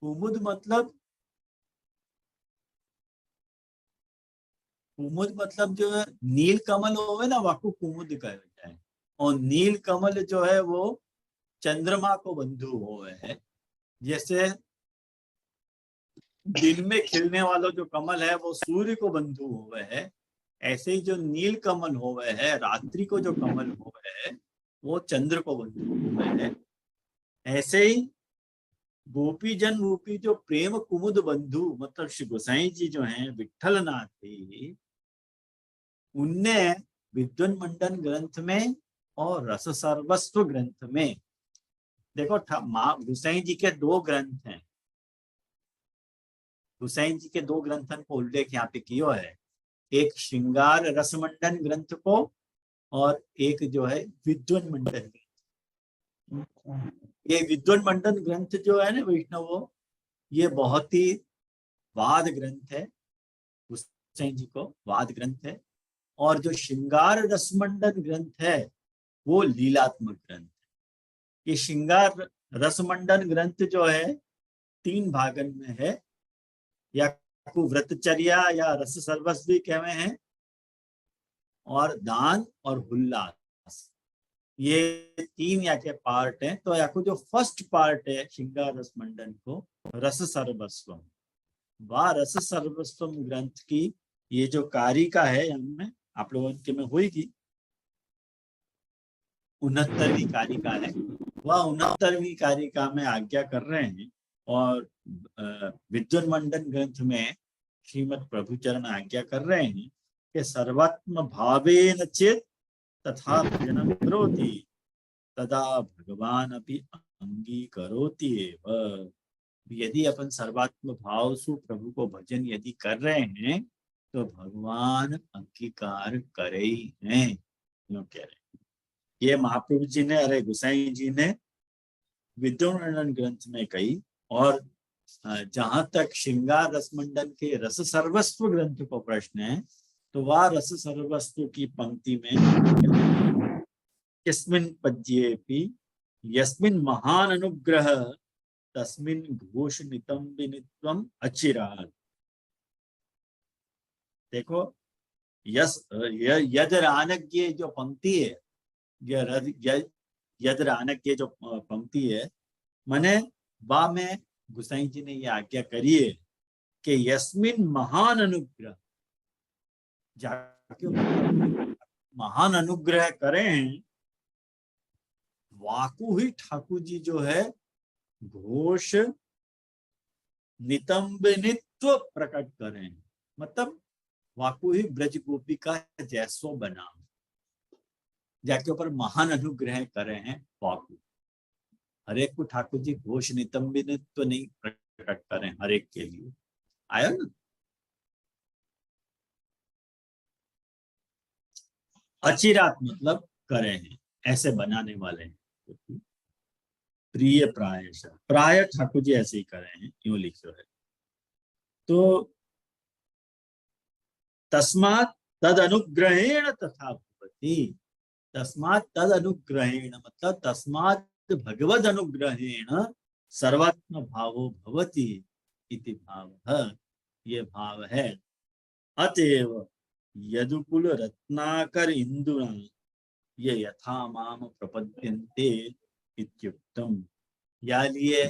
कुमुद मतलब कुमुद मतलब जो है नील कमल होवे ना, वाकु कुमुद कहे जाए। और नील कमल जो है वो चंद्रमा को बंधु होवे है। जैसे दिन में खिलने वाला जो कमल है वो सूर्य को बंधु होवे है, ऐसे ही जो नील कमल होवे है, रात्रि को जो कमल होवे है वो चंद्र को बंधु होवे है। ऐसे ही गोपी जन रूपी जो प्रेम कुमुद बंधु मतलब श्री गोसाई जी जो हैं विठल नाथ जी, उनने विद्वन मंडन ग्रंथ में और रस सर्वस्व ग्रंथ में, देखो गोसाई जी के दो ग्रंथ हैं, गोसाई जी के दो ग्रंथन को उल्लेख यहाँ पे किया है, एक श्रृंगार रस मंडन ग्रंथ को और एक जो है विद्वन मंडन। ये विद्वन मंडन ग्रंथ जो है ना वैष्णव, ये बहुत ही वाद ग्रंथ है, गोसाई जी को वाद ग्रंथ है। और जो श्रृंगार रसमंडन ग्रंथ है वो लीलात्मक ग्रंथ है। ये श्रृंगार रसमंडन ग्रंथ जो है 3 भागन में है, या व्रतचर्या या रस सर्वस्व भी कहवे हैं, और दान और उल्लास, ये 3 या के पार्ट हैं। तो या जो फर्स्ट पार्ट है श्रृंगार रसमंडन को रस सर्वस्वम, वह रस सर्वस्वम ग्रंथ की ये जो कारिका है हमें आप लोगों के में होगी 69वीं कारिका है, वह 69वीं कारिका में आज्ञा कर रहे हैं। और विद्वन मंडन ग्रंथ में श्रीमद प्रभुचरण आज्ञा कर रहे हैं कि सर्वात्म भावेन चेत तथा भजनम करोति तदा भगवान अपि अंगीकरोति एव। यदि अपन सर्वात्म भाव से प्रभु को भजन यदि कर रहे हैं तो भगवान अंगीकार करे ही हैं, क्यों कह रहे हैं। ये महाप्रभु जी ने, अरे गोसाई जी ने विद्वन ग्रंथ में कही। और जहां तक श्रृंगार रसमंडन के रस सर्वस्व ग्रंथ को प्रश्न है, तो वह रस सर्वस्व की पंक्ति में यस्मिन् पद्येपि यस्मिन् महान अनुग्रह तस्मिन् घोष नितंबिनित्वम अचिरात्। देखो यद रानज्ञ जो पंक्ति है, यद रानज्ञ जो पंक्ति है, माने बा में गोसाई जी ने ये आज्ञा करी है कि यस्मिन महान अनुग्रह, जाके महान अनुग्रह करें, वाकु ही ठाकुर जी जो है घोष नितंबिनित्व प्रकट करें, मतलब वाकु ही ब्रज गोपी का जैसो बना, जाके ऊपर महान अनुग्रह करे हैं वाकु। हरेक को ठाकुर जी घोष नितंबिनित्व नहीं प्रकट करें, हरेक के लिए आया ना। अचिरात मतलब करे हैं, ऐसे बनाने वाले हैं। प्रिय प्राय ठाकुर जी ऐसे ही करे हैं, यूं लिखो है। तो तस्मात् तद अनुग्रहेण तथा भवति, तस्मात् तद अनुग्रहेण मतलब तस्मात् भगवद अनुग्रहेण सर्वात्म भावो भवति इति भावः, ये भाव है। अतएव यदुकुल रत्नाकर इंदुना ये यथा माम प्रपद्यन्ते इत्युक्तम। या लिए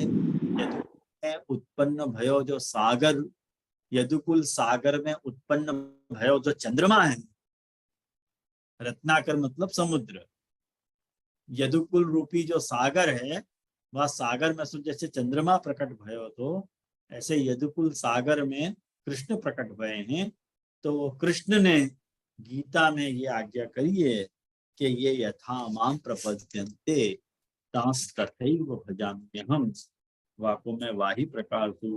उत्पन्न भयो जो सागर, यदुकुल सागर में उत्पन्न भयो जो चंद्रमा है, रत्नाकर मतलब समुद्र, यदुकुल रूपी जो सागर है वह सागर में जैसे चंद्रमा प्रकट भयो, तो ऐसे यदुकुल सागर में कृष्ण प्रकट भये हैं। तो कृष्ण ने गीता में ये आज्ञा करी है कि ये यथा माम प्रपद्यन्ते तांस तथैव भजाम्यहम्, वाको में वाही प्रकार से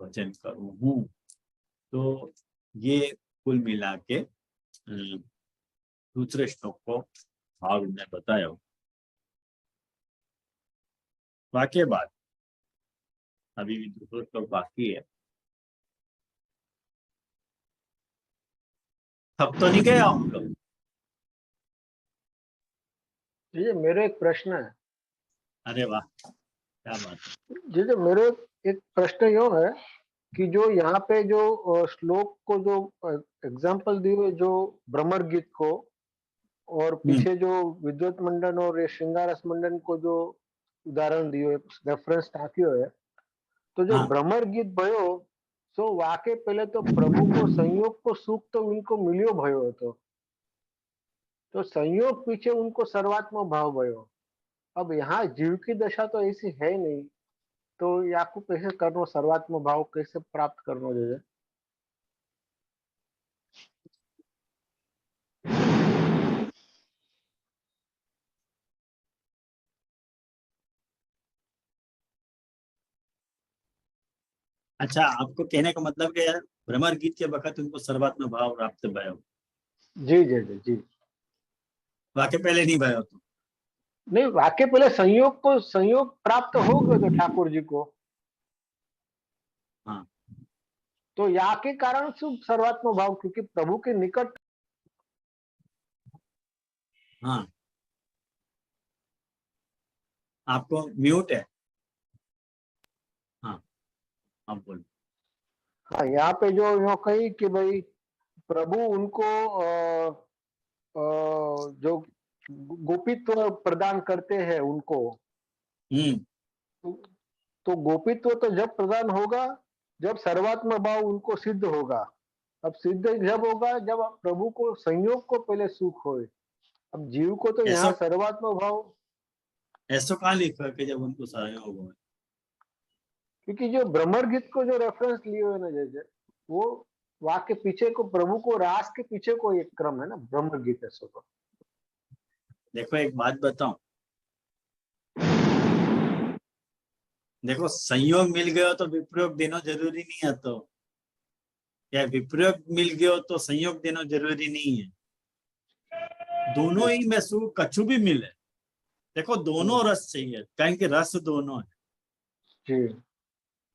भजन करूं हूँ। तो ये कुल मिला के दूसरे श्लोक को भाव में बताया। वाक्य बात अभी भी दूसरा श्लोक बाकी है। थक तो नहीं गया हम लोग? जी मेरे एक प्रश्न है। अरे वाह, क्या बात है। जी मेरे एक प्रश्न यो है कि जो यहाँ पे जो श्लोक को जो एग्जाम्पल दिए जो भ्रमर गीत को और पीछे जो विद्युत मंडन और ये श्रृंगार रस मंडन को जो उदाहरण दियो रेफरेंस टाक्यो है तो जो हाँ। भ्रमर गीत भयो सो वाके पहले तो प्रभु को संयोग को सुख तो उनको मिलियो भयो હતો तो संयोग पीछे उनको सर्वात्म भाव भयो अब यहाँ जीव की दशा तो ऐसी है नहीं तो याकू कैसे करनो सर्वात्म भाव कैसे प्राप्त करनो જોઈએ अच्छा, आपको कहने का मतलब कि भ्रमर गीत के वक्त उनको सर्वात्म भाव प्राप्त भयो। जी जी जी जी वाके पहले नहीं भयो तो नहीं वाक्य पहले संयोग प्राप्त हो गए तो ठाकुर जी को हाँ। तो या के कारण शुभ सर्वात्म भाव क्योंकि प्रभु के निकट हाँ। आपको म्यूट है। हाँ, आप बोलो। हाँ यहाँ पे जो यो कही कि भाई प्रभु उनको जो गोपित्व प्रदान करते हैं उनको तो गोपित्व तो जब प्रदान होगा जब सर्वात्म भाव उनको सिद्ध होगा। अब सिद्ध जब होगा जब प्रभु को संयोग को पहले सुख होए। अब जीव को तो यहाँ सर्वात्म भाव ऐसा कहाँ लिखा है कि जब उनको संयोग हो, क्योंकि जो भ्रमर गीत को जो रेफरेंस लिए हुए ना जैसे वो वाक्य पीछे को प्रभु को रास के पीछे को एक क्रम है ना भ्रमर गीत ऐसा तो देखो एक बात बताऊं, देखो संयोग मिल गयो तो विप्रयोग देना जरूरी नहीं है, तो या विप्रयोग मिल गयो तो संयोग देना जरूरी नहीं है। दोनों ही में सुख कछु भी मिले, देखो दोनों रस चाहिए कहीं के रस दोनों है जी।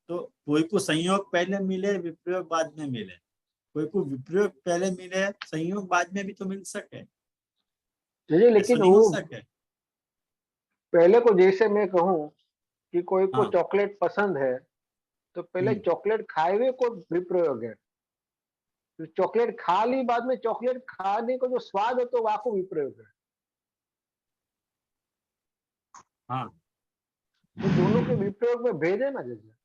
तो कोई को संयोग पहले मिले विप्रयोग बाद में मिले, कोई को विप्रयोग पहले मिले संयोग बाद में भी तो मिल सके। जी लेकिन वो सके। पहले को जैसे मैं कहूँ कि कोई को हाँ। चॉकलेट पसंद है तो पहले चॉकलेट खाए हुए को विप्रयोग है, तो चॉकलेट खा ली बाद में चॉकलेट खाने को जो स्वाद है तो वाको विप्रयोग है। हाँ। तो दोनों के विप्रयोग में भेद है ना जैसे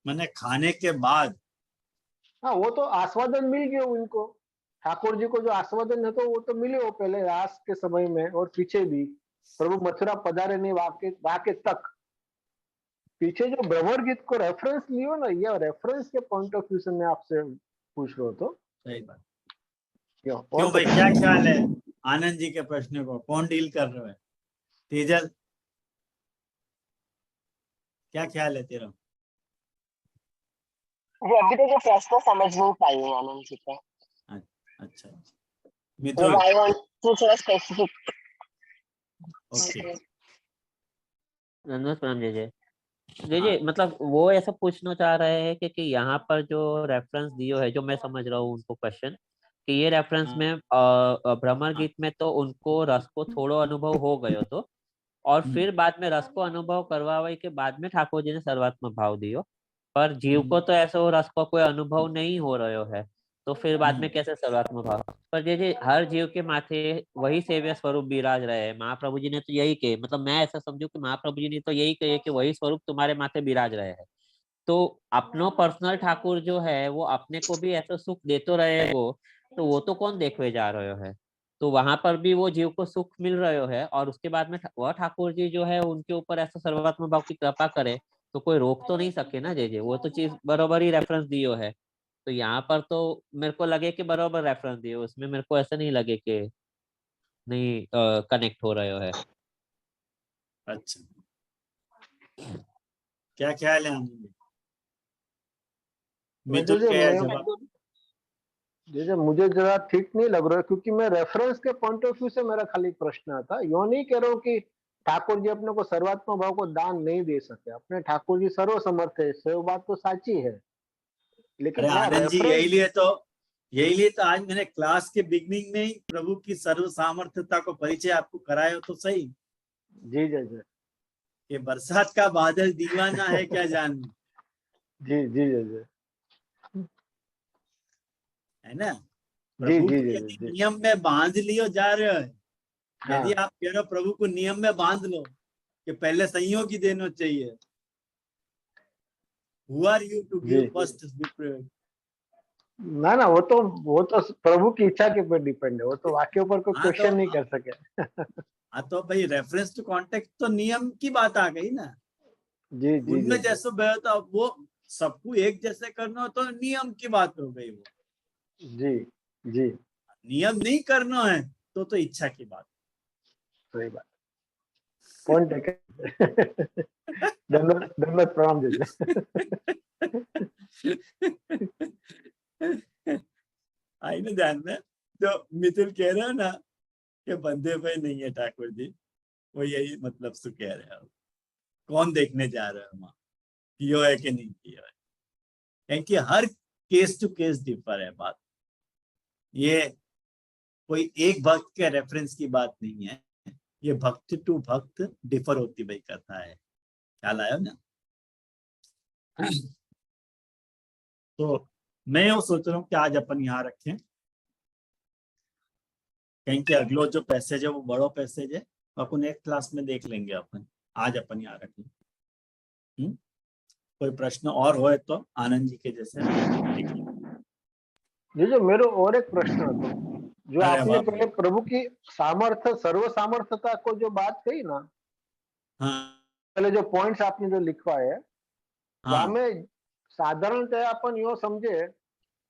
मैंने खाने के बाद हाँ वो तो आस्वादन मिल गया उनको ठाकुर जी को जो आस्वादन है तो वो तो मिले हो पहले रास के समय में और पीछे भी प्रभु मथुरा पधारे नहीं वाके तक पीछे जो भ्रमर गीत को रेफरेंस लियो ना ये रेफरेंस के पॉइंट ऑफ व्यू से मैं आपसे पूछ रहा तो सही बात। क्यों भाई क्या ख्याल है आनंद जी के प्रश्न को कौन डील कर रहा है? तेजल क्या ख्याल है तेरा? अभी तक प्रश्न समझ नहीं पाई है आनंद जी का। अच्छा मिथुन आई वांट टू थोड़ा स्पेसिफिक। ओके प्रणाम जय जय मतलब वो ऐसा पूछना चाह रहे हैं कि यहाँ पर जो रेफरेंस दियो है जो मैं समझ रहा हूँ उनको क्वेश्चन कि ये रेफरेंस में भ्रमर गीत में तो उनको रस को थोड़ो अनुभव हो गयो तो और फिर बाद में रस को अनुभव करवावे के बाद में ठाकुर जी ने सर्वात्म भाव दियो पर जीव को तो ऐसा हो रस को कोई अनुभव नहीं हो रहा है तो फिर बाद में कैसे सर्वात्म भाव। पर जैसे हर जीव के माथे वही सेव्य स्वरूप विराज रहे हैं। महाप्रभु जी ने तो यही कहे मतलब मैं ऐसा समझू कि महाप्रभु जी ने तो यही कहे कि वही स्वरूप तुम्हारे माथे विराज रहे हैं तो अपनो पर्सनल ठाकुर जो है वो अपने को भी ऐसा सुख देते रहे तो वो तो कौन देखवे जा रहे है तो वहां पर भी वो जीव को सुख मिल रहे है और उसके बाद में वह ठाकुर जी जो है उनके ऊपर ऐसा सर्वात्म भाव की कृपा करे तो कोई रोक तो नहीं सके ना जय वो तो चीज बराबर ही रेफरेंस दियो है तो यहाँ पर तो मेरे को लगे कि बराबर रेफरेंस दियो उसमें मेरे को ऐसा नहीं लगे कि नहीं कनेक्ट हो रहे है। अच्छा क्या ख्याल है मिथुन क्या जवाब? जैसे मुझे जरा ठीक नहीं लग रहा है क्योंकि मैं रेफरेंस के पॉइंट ऑफ व्यू से मेरा खाली प्रश्न आता यो नहीं कह रहा हूँ कि ठाकुर जी अपने को सर्वात्म भाव को दान नहीं दे सके अपने ठाकुर जी सर्व समर्थ है वो बात तो साची है लेकिन आनंद जी यही लिए तो आज मैंने क्लास के बिगनिंग में ही प्रभु की सर्व सामर्थ्यता को परिचय आपको कराया तो सही। जी जी जी ये बरसात का बादल दीवाना है क्या जानना जी जी जी जी है ना। जी प्रभु जी को जी यदि जी नियम में बांध लियो जा रहे हो, यदि हाँ आप कह रहे हो प्रभु को नियम में बांध लो कि पहले संयोग ही देना चाहिए, हु आर यू टू जी गिव फर्स्ट स्पिरिट? ना ना, वो तो प्रभु की इच्छा के ऊपर डिपेंड है, वो तो वाक्य ऊपर कोई हाँ क्वेश्चन नहीं कर सके। हाँ तो भाई रेफरेंस टू कॉन्टेक्स्ट तो नियम की बात आ गई ना। जी जी उनमें जी जैसे बेहतर वो सबको एक जैसे करना हो तो नियम की बात हो गई। वो जी जी नियम नहीं करना है तो इच्छा की बात। सही बात, पॉइंट टेकन। धन्यवाद धन्यवाद, प्रणाम जी। आई ना ध्यान में जो मिथुन कह रहे हो ना कि बंदे पे नहीं है ठाकुर जी, वो यही मतलब से कह रहे हो। कौन देखने जा रहे हो वहां पियो है कि नहीं पियो है, क्योंकि हर केस टू केस डिफर है बात। ये कोई एक भक्त के रेफरेंस की बात नहीं है, ये भक्त टू भक्त डिफर होती भाई कथा है। ख्याल आया ना। तो मैं वो सोच रहा हूँ कि आज अपन यहाँ रखें, कहीं के अगलो जो पैसेज है वो बड़ो पैसेज है, अपन एक क्लास में देख लेंगे। अपन आज अपन यहाँ रखें। कोई प्रश्न और होए तो आनंद जी के जैसे देख लेंगे। जी जो मेरे और एक प्रश्न है, तो जो अरे आपने वाह पहले भाई। प्रभु की सामर्थ्य सर्व सामर्थ्यता को जो बात कही ना, हाँ पहले जो पॉइंट्स आपने जो लिखवाए, वहां हाँ में साधारणतः अपन यो समझे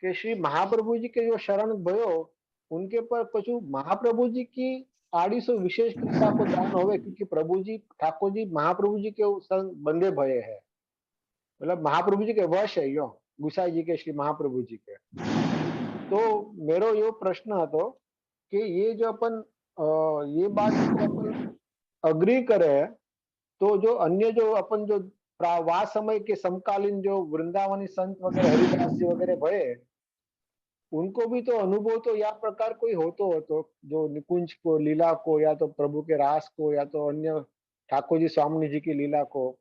कि श्री महाप्रभु जी के जो शरण भयो, उनके पर कछु महाप्रभु जी की आड़ी सो विशेष कृपा को दान होवे, क्योंकि प्रभु जी ठाकुर जी महाप्रभु जी के संग बंदे भये है, मतलब महाप्रभु जी के वश है यो, गुसाई जी के श्री महाप्रभु जी के। तो मेरो यो प्रश्न હતો कि ये जो अपन ये बात को अपन अग्री करे, तो जो अन्य जो अपन जो वा समय के समकालीन जो वृंदावनी संत वगैरह हरिदास जी वगैरह भये, उनको भी तो अनुभव तो या प्रकार कोई हो तो जो निकुंज को लीला को, या तो प्रभु के रास को, या तो अन्य ठाकुर जी स्वामी जी की लीला को,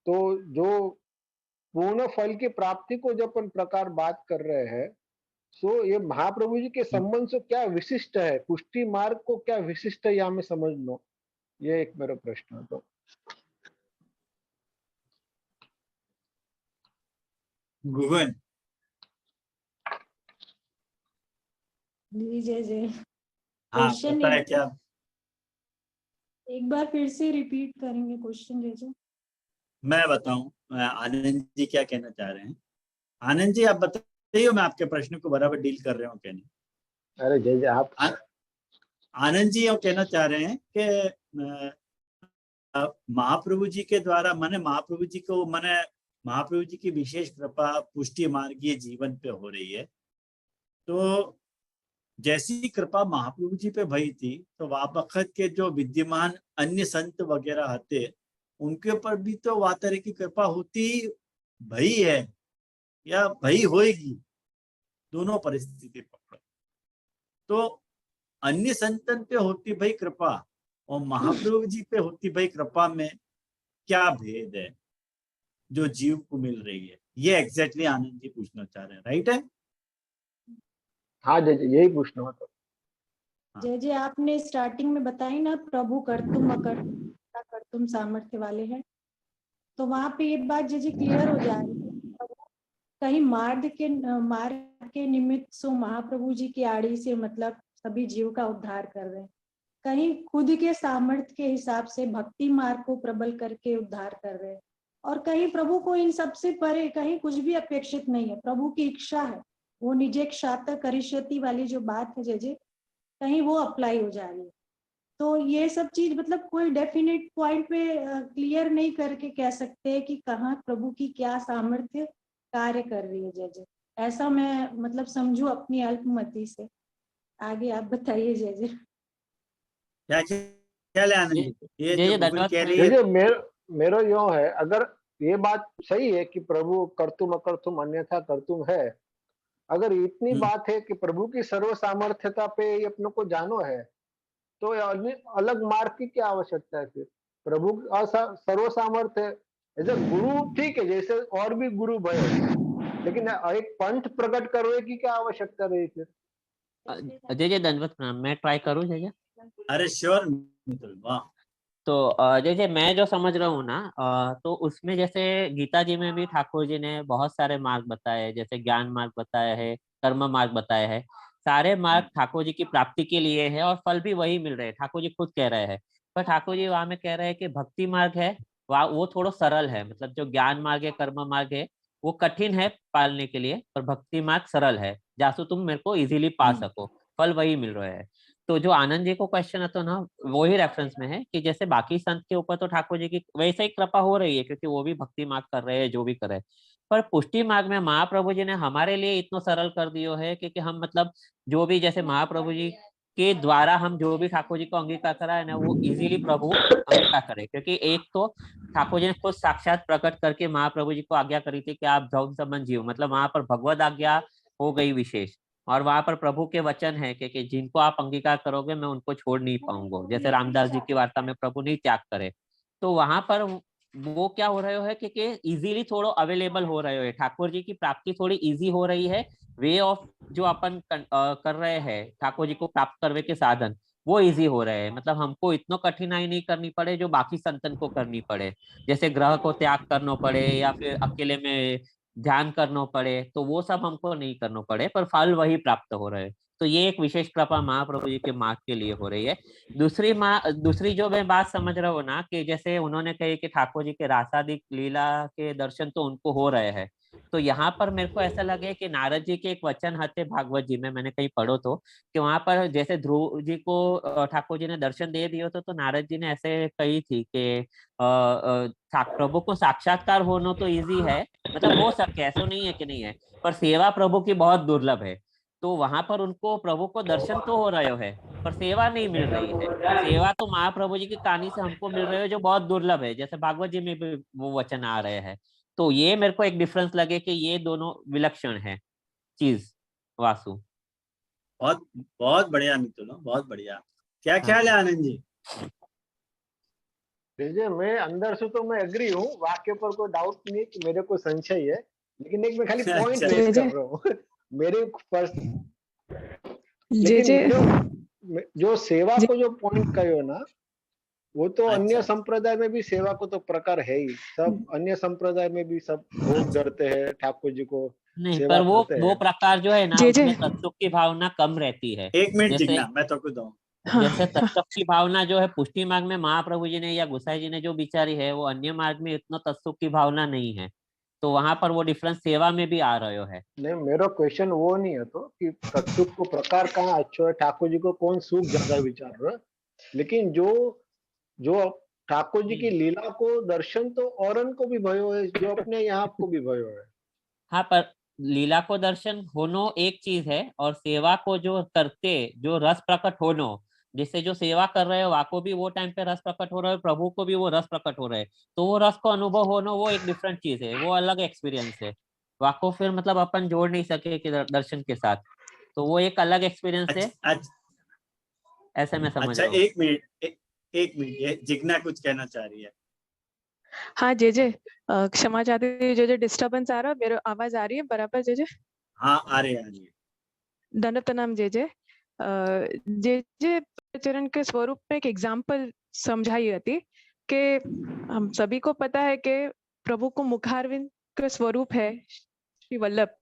तो जो पूर्ण फल की प्राप्ति को जब अपन प्रकार बात कर रहे हैं, सो ये महाप्रभु जी के संबंध से क्या विशिष्ट है, पुष्टि मार्ग को क्या विशिष्ट है, या हमें समझ लो, ये एक मेरा प्रश्न है। तो गुगन। जी जय जय। हाँ क्वेश्चन पता है क्या, एक बार फिर से रिपीट करेंगे क्वेश्चन जय जय। मैं बताऊं आनंद जी क्या कहना चाह रहे हैं। आनंद जी आप बताइए, मैं आपके प्रश्न को बराबर डील कर रहा हूँ क्या नहीं। अरे जय जय आप। आनंद जी ये कहना चाह रहे हैं कि महाप्रभु जी के द्वारा माने महाप्रभु जी को माने महाप्रभु जी की विशेष कृपा पुष्टि मार्गीय जीवन पे हो रही है। तो जैसी कृपा महाप्रभु जी पे भई थी, तो वह वक्त के जो विद्यमान अन्य संत वगैरह थे, उनके ऊपर भी तो वह तरह की कृपा होती भई है या भई होएगी, दोनों परिस्थिति पकड़ो। तो अन्य संतन पे होती भाई कृपा और महाप्रभु जी पे होती भाई कृपा में क्या भेद है जो जीव को मिल रही है, ये एग्जैक्टली आनंद जी पूछना चाह रहे हैं, राइट है। हाँ जय जय, यही पूछना हो। तो जय जय आपने स्टार्टिंग में बताई ना प्रभु कर्तुम कर्तुम सामर्थ्य वाले हैं, तो वहां पे ये बात जय जय क्लियर हो जा रही है। कहीं मार्ग के निमित्त सो महाप्रभु जी की आड़ी से मतलब सभी जीव का उद्धार कर रहे हैं, कहीं खुद के सामर्थ्य के हिसाब से भक्ति मार्ग को प्रबल करके उद्धार कर रहे हैं, और कहीं प्रभु को इन सबसे परे कहीं कुछ भी अपेक्षित नहीं है, प्रभु की इच्छा है, वो निजे क्षात्र करिष्यति वाली जो बात है जय जय, कहीं वो अप्लाई हो जा रही है। तो ये सब चीज मतलब कोई डेफिनेट पॉइंट पे क्लियर नहीं करके कह सकते कि कहाँ प्रभु की क्या सामर्थ्य कार्य कर रही है जय जय, ऐसा मैं मतलब समझू अपनी अल्पमति से। आगे आप बताइए जय जय। क्या क्या ले आनंद जी, ये जय जो जय गूगल धन्यवाद कह रही जय है। जय, मेरो यो है, अगर ये बात सही है कि प्रभु कर्तुम अकर्तुम अन्यथा कर्तुम है, अगर इतनी बात है कि प्रभु की सर्व सामर्थ्यता पे ये अपने को जानो है, तो अलग मार्ग की क्या आवश्यकता है फिर। प्रभु सर्व सामर्थ्य ऐसे गुरु ठीक है, जैसे और भी गुरु भयो, लेकिन एक पंथ प्रकट करने की क्या आवश्यकता रही फिर? जय जय दंडवत प्रणाम। मैं ट्राई करूँ जय जय? अरे श्योर मित्तल, वाह। तो जैसे मैं जो समझ रहा हूँ ना, तो उसमें जैसे गीता जी में भी ठाकुर जी ने बहुत सारे मार्ग बताए हैं, जैसे ज्ञान मार्ग बताया है, कर्म मार्ग बताया है। सारे मार्ग ठाकुर जी की प्राप्ति के लिए है और फल भी वही मिल रहे हैं, ठाकुर जी खुद कह रहे हैं। पर ठाकुर जी वहां में कह रहे हैं कि भक्ति मार्ग है वह वो थोड़ा सरल है, मतलब जो ज्ञान मार्ग है कर्म मार्ग है वो कठिन है पालने के लिए, पर भक्ति मार्ग सरल है जासु तुम मेरे को इजीली पा सको, फल वही मिल रहे हैं। तो जो आनंद जी को क्वेश्चन है तो ना वही रेफरेंस में है कि जैसे बाकी संत के ऊपर तो ठाकुर जी की वैसे ही कृपा हो रही है क्योंकि वो भी भक्ति मार्ग कर रहे हैं जो भी कर रहे हैं, पर पुष्टि मार्ग में महाप्रभु जी ने हमारे लिए इतना सरल कर दियो है क्योंकि हम मतलब जो भी जैसे महाप्रभु जी के द्वारा हम जो भी ठाकुर जी को अंगीकार करा है ना वो इजीली प्रभु अंगीकार करे, क्योंकि एक तो ठाकुर जी ने खुद साक्षात प्रकट करके महाप्रभु जी को आज्ञा करी थी कि आप धौम संबंध जियो, मतलब वहां पर भगवत आज्ञा हो गई विशेष, और वहां पर प्रभु के वचन है कि जिनको आप अंगीकार करोगे मैं उनको छोड़ नहीं पाऊंगा, जैसे रामदास जी की वार्ता में प्रभु नहीं त्याग करे। तो वहां पर वो क्या हो रहे है कि इजीली थोड़ा अवेलेबल हो रहे हो, ठाकुर जी की प्राप्ति थोड़ी इजी हो रही है, वे ऑफ जो अपन कर रहे हैं ठाकुर जी को प्राप्त करने के साधन वो इजी हो रहे हैं, मतलब हमको इतना कठिनाई नहीं करनी पड़े जो बाकी संतन को करनी पड़े, जैसे ग्रह को त्याग करना पड़े या फिर अकेले में ध्यान करना पड़े, तो वो सब हमको नहीं करना पड़े पर फल वही प्राप्त हो रहे हैं। तो ये एक विशेष कृपा महाप्रभु जी के मार्ग के लिए हो रही है। दूसरी जो मैं बात समझ रहा हूँ ना कि जैसे उन्होंने कही कि ठाकुर जी के रासादिक लीला के दर्शन तो उनको हो रहे हैं, तो यहाँ पर मेरे को ऐसा लगे कि नारद जी के एक वचन हते भागवत जी में मैंने कहीं पढ़ो तो कि वहां पर जैसे ध्रुव जी को ठाकुर जी ने दर्शन दे दियो तो नारद जी ने ऐसे कही थी कि प्रभु को साक्षात्कार होना तो इजी है, मतलब हो सके ऐसा नहीं है कि नहीं है, पर सेवा प्रभु की बहुत दुर्लभ है। तो वहां पर उनको प्रभु को दर्शन तो हो रहे है पर सेवा नहीं मिल रही है, सेवा तो महाप्रभु जी की कहानी से हमको मिल रही है जो बहुत दुर्लभ है, जैसे भागवत जी में भी वो वचन आ रहे हैं। तो ये मेरे को एक डिफरेंस लगे कि ये दोनों विलक्षण है चीज। वासु बहुत बहुत बढ़िया मित्तल, बहुत बढ़िया। क्या हाँ। ख्याल है आनंद जी? मैं अंदर से तो मैं एग्री हूँ, वाक्य पर कोई डाउट नहीं कि मेरे को संशय है, लेकिन एक मैं खाली पॉइंट रेज कर रहा हूँ मेरे लेकिन जो सेवा को जो पॉइंट कहो ना वो तो अन्य संप्रदाय में भी सेवा को तो प्रकार है ही, सब अन्य संप्रदाय में भी सब भोग धरते हैं ठाकुर जी को नहीं, सेवा पर वो प्रकार जो है ना उसमें तत्सुख की भावना कम रहती है। एक मिनट जिग्ना, मैं तो खुद जैसे तत्सुख की भावना जो है पुष्टि मार्ग में महाप्रभु जी ने या गोसाई जी ने जो विचारी है वो अन्य मार्ग में इतना तत्सुख की भावना नहीं है, तो वहां पर वो डिफरेंस सेवा में भी आ रहे है। नहीं, मेरा क्वेश्चन वो नहीं है तो कि तत्सुख को प्रकार कहाँ अच्छा है, ठाकुर जी को कौन सुख ज्यादा विचार रहा है, लेकिन जो ठाकुर जी की लीला को दर्शन तो औरन को भी भयो है, जो अपने यहाँ को भी भयो है। हाँ, पर लीला को दर्शन होनो एक चीज है और सेवा को जो करते जो रस प्रकट होनो, जिससे जो सेवा कर रहे हो वाको भी वो टाइम पे रस प्रकट हो रहा है, प्रभु को भी वो रस प्रकट हो रहा है, तो वो रस को अनुभव होना वो एक डिफरेंट चीज है, वो अलग एक्सपीरियंस है। वाको फिर मतलब अपन जोड़ नहीं सके कि दर्शन के साथ, तो वो एक अलग एक्सपीरियंस है। ऐसे मैं समझ रहा हूँ। एक मिनट जिग्ना कुछ कहना चाह रही है। हाँ जे क्षमा चाहती हूँ जे डिस्टर्बेंस आ रहा है, मेरी आवाज आ रही है बराबर जे? हाँ आ रही है। धन्यवाद नाम जे चरण के स्वरूप में एक एग्जाम्पल समझाई थी कि हम सभी को पता है कि प्रभु को मुखारविंद का स्वरूप है श्री वल्लभ,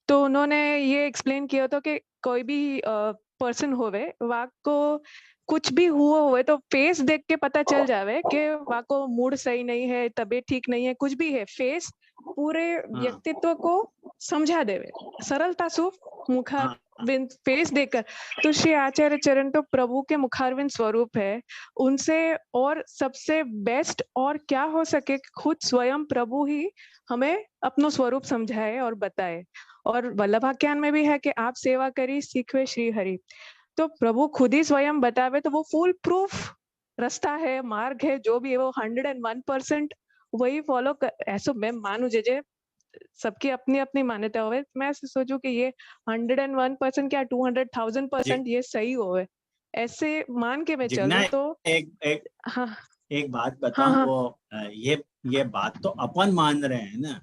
तो उन्होंने ये एक्सप्लेन किया था कि कोई भी पर्सन होवे वहाँ को कुछ भी हुआ हुए तो फेस देख के पता चल जावे कि वहाँ को मूड सही नहीं है, तबीयत ठीक नहीं है, कुछ भी है, फेस पूरे व्यक्तित्व को समझा देवे सरलता से मुखारविंद फेस देखकर। तो श्री आचार्य चरण तो प्रभु के मुखारविंद स्वरूप है, उनसे और सबसे बेस्ट और क्या हो सके, खुद स्वयं प्रभु ही हमें अपना स्वरूप समझाए और बताए। और वल्लभाख्यान में भी है कि आप सेवा करी सीखवे श्री हरि, तो प्रभु खुद ही स्वयं बतावे, तो वो फुल प्रूफ रास्ता है, मार्ग है, जो भी है वो 101% वही फॉलो कर, ऐसा मैं मानू जे सबकी अपनी अपनी मान्यता होवे, मैं सोचू कि ये 101% क्या 200,000% ये सही होवे, ऐसे मान के मैं चलूं तो एक हाँ एक बात बताऊं, हाँ। वो ये बात तो अपन मान रहे हैं ना,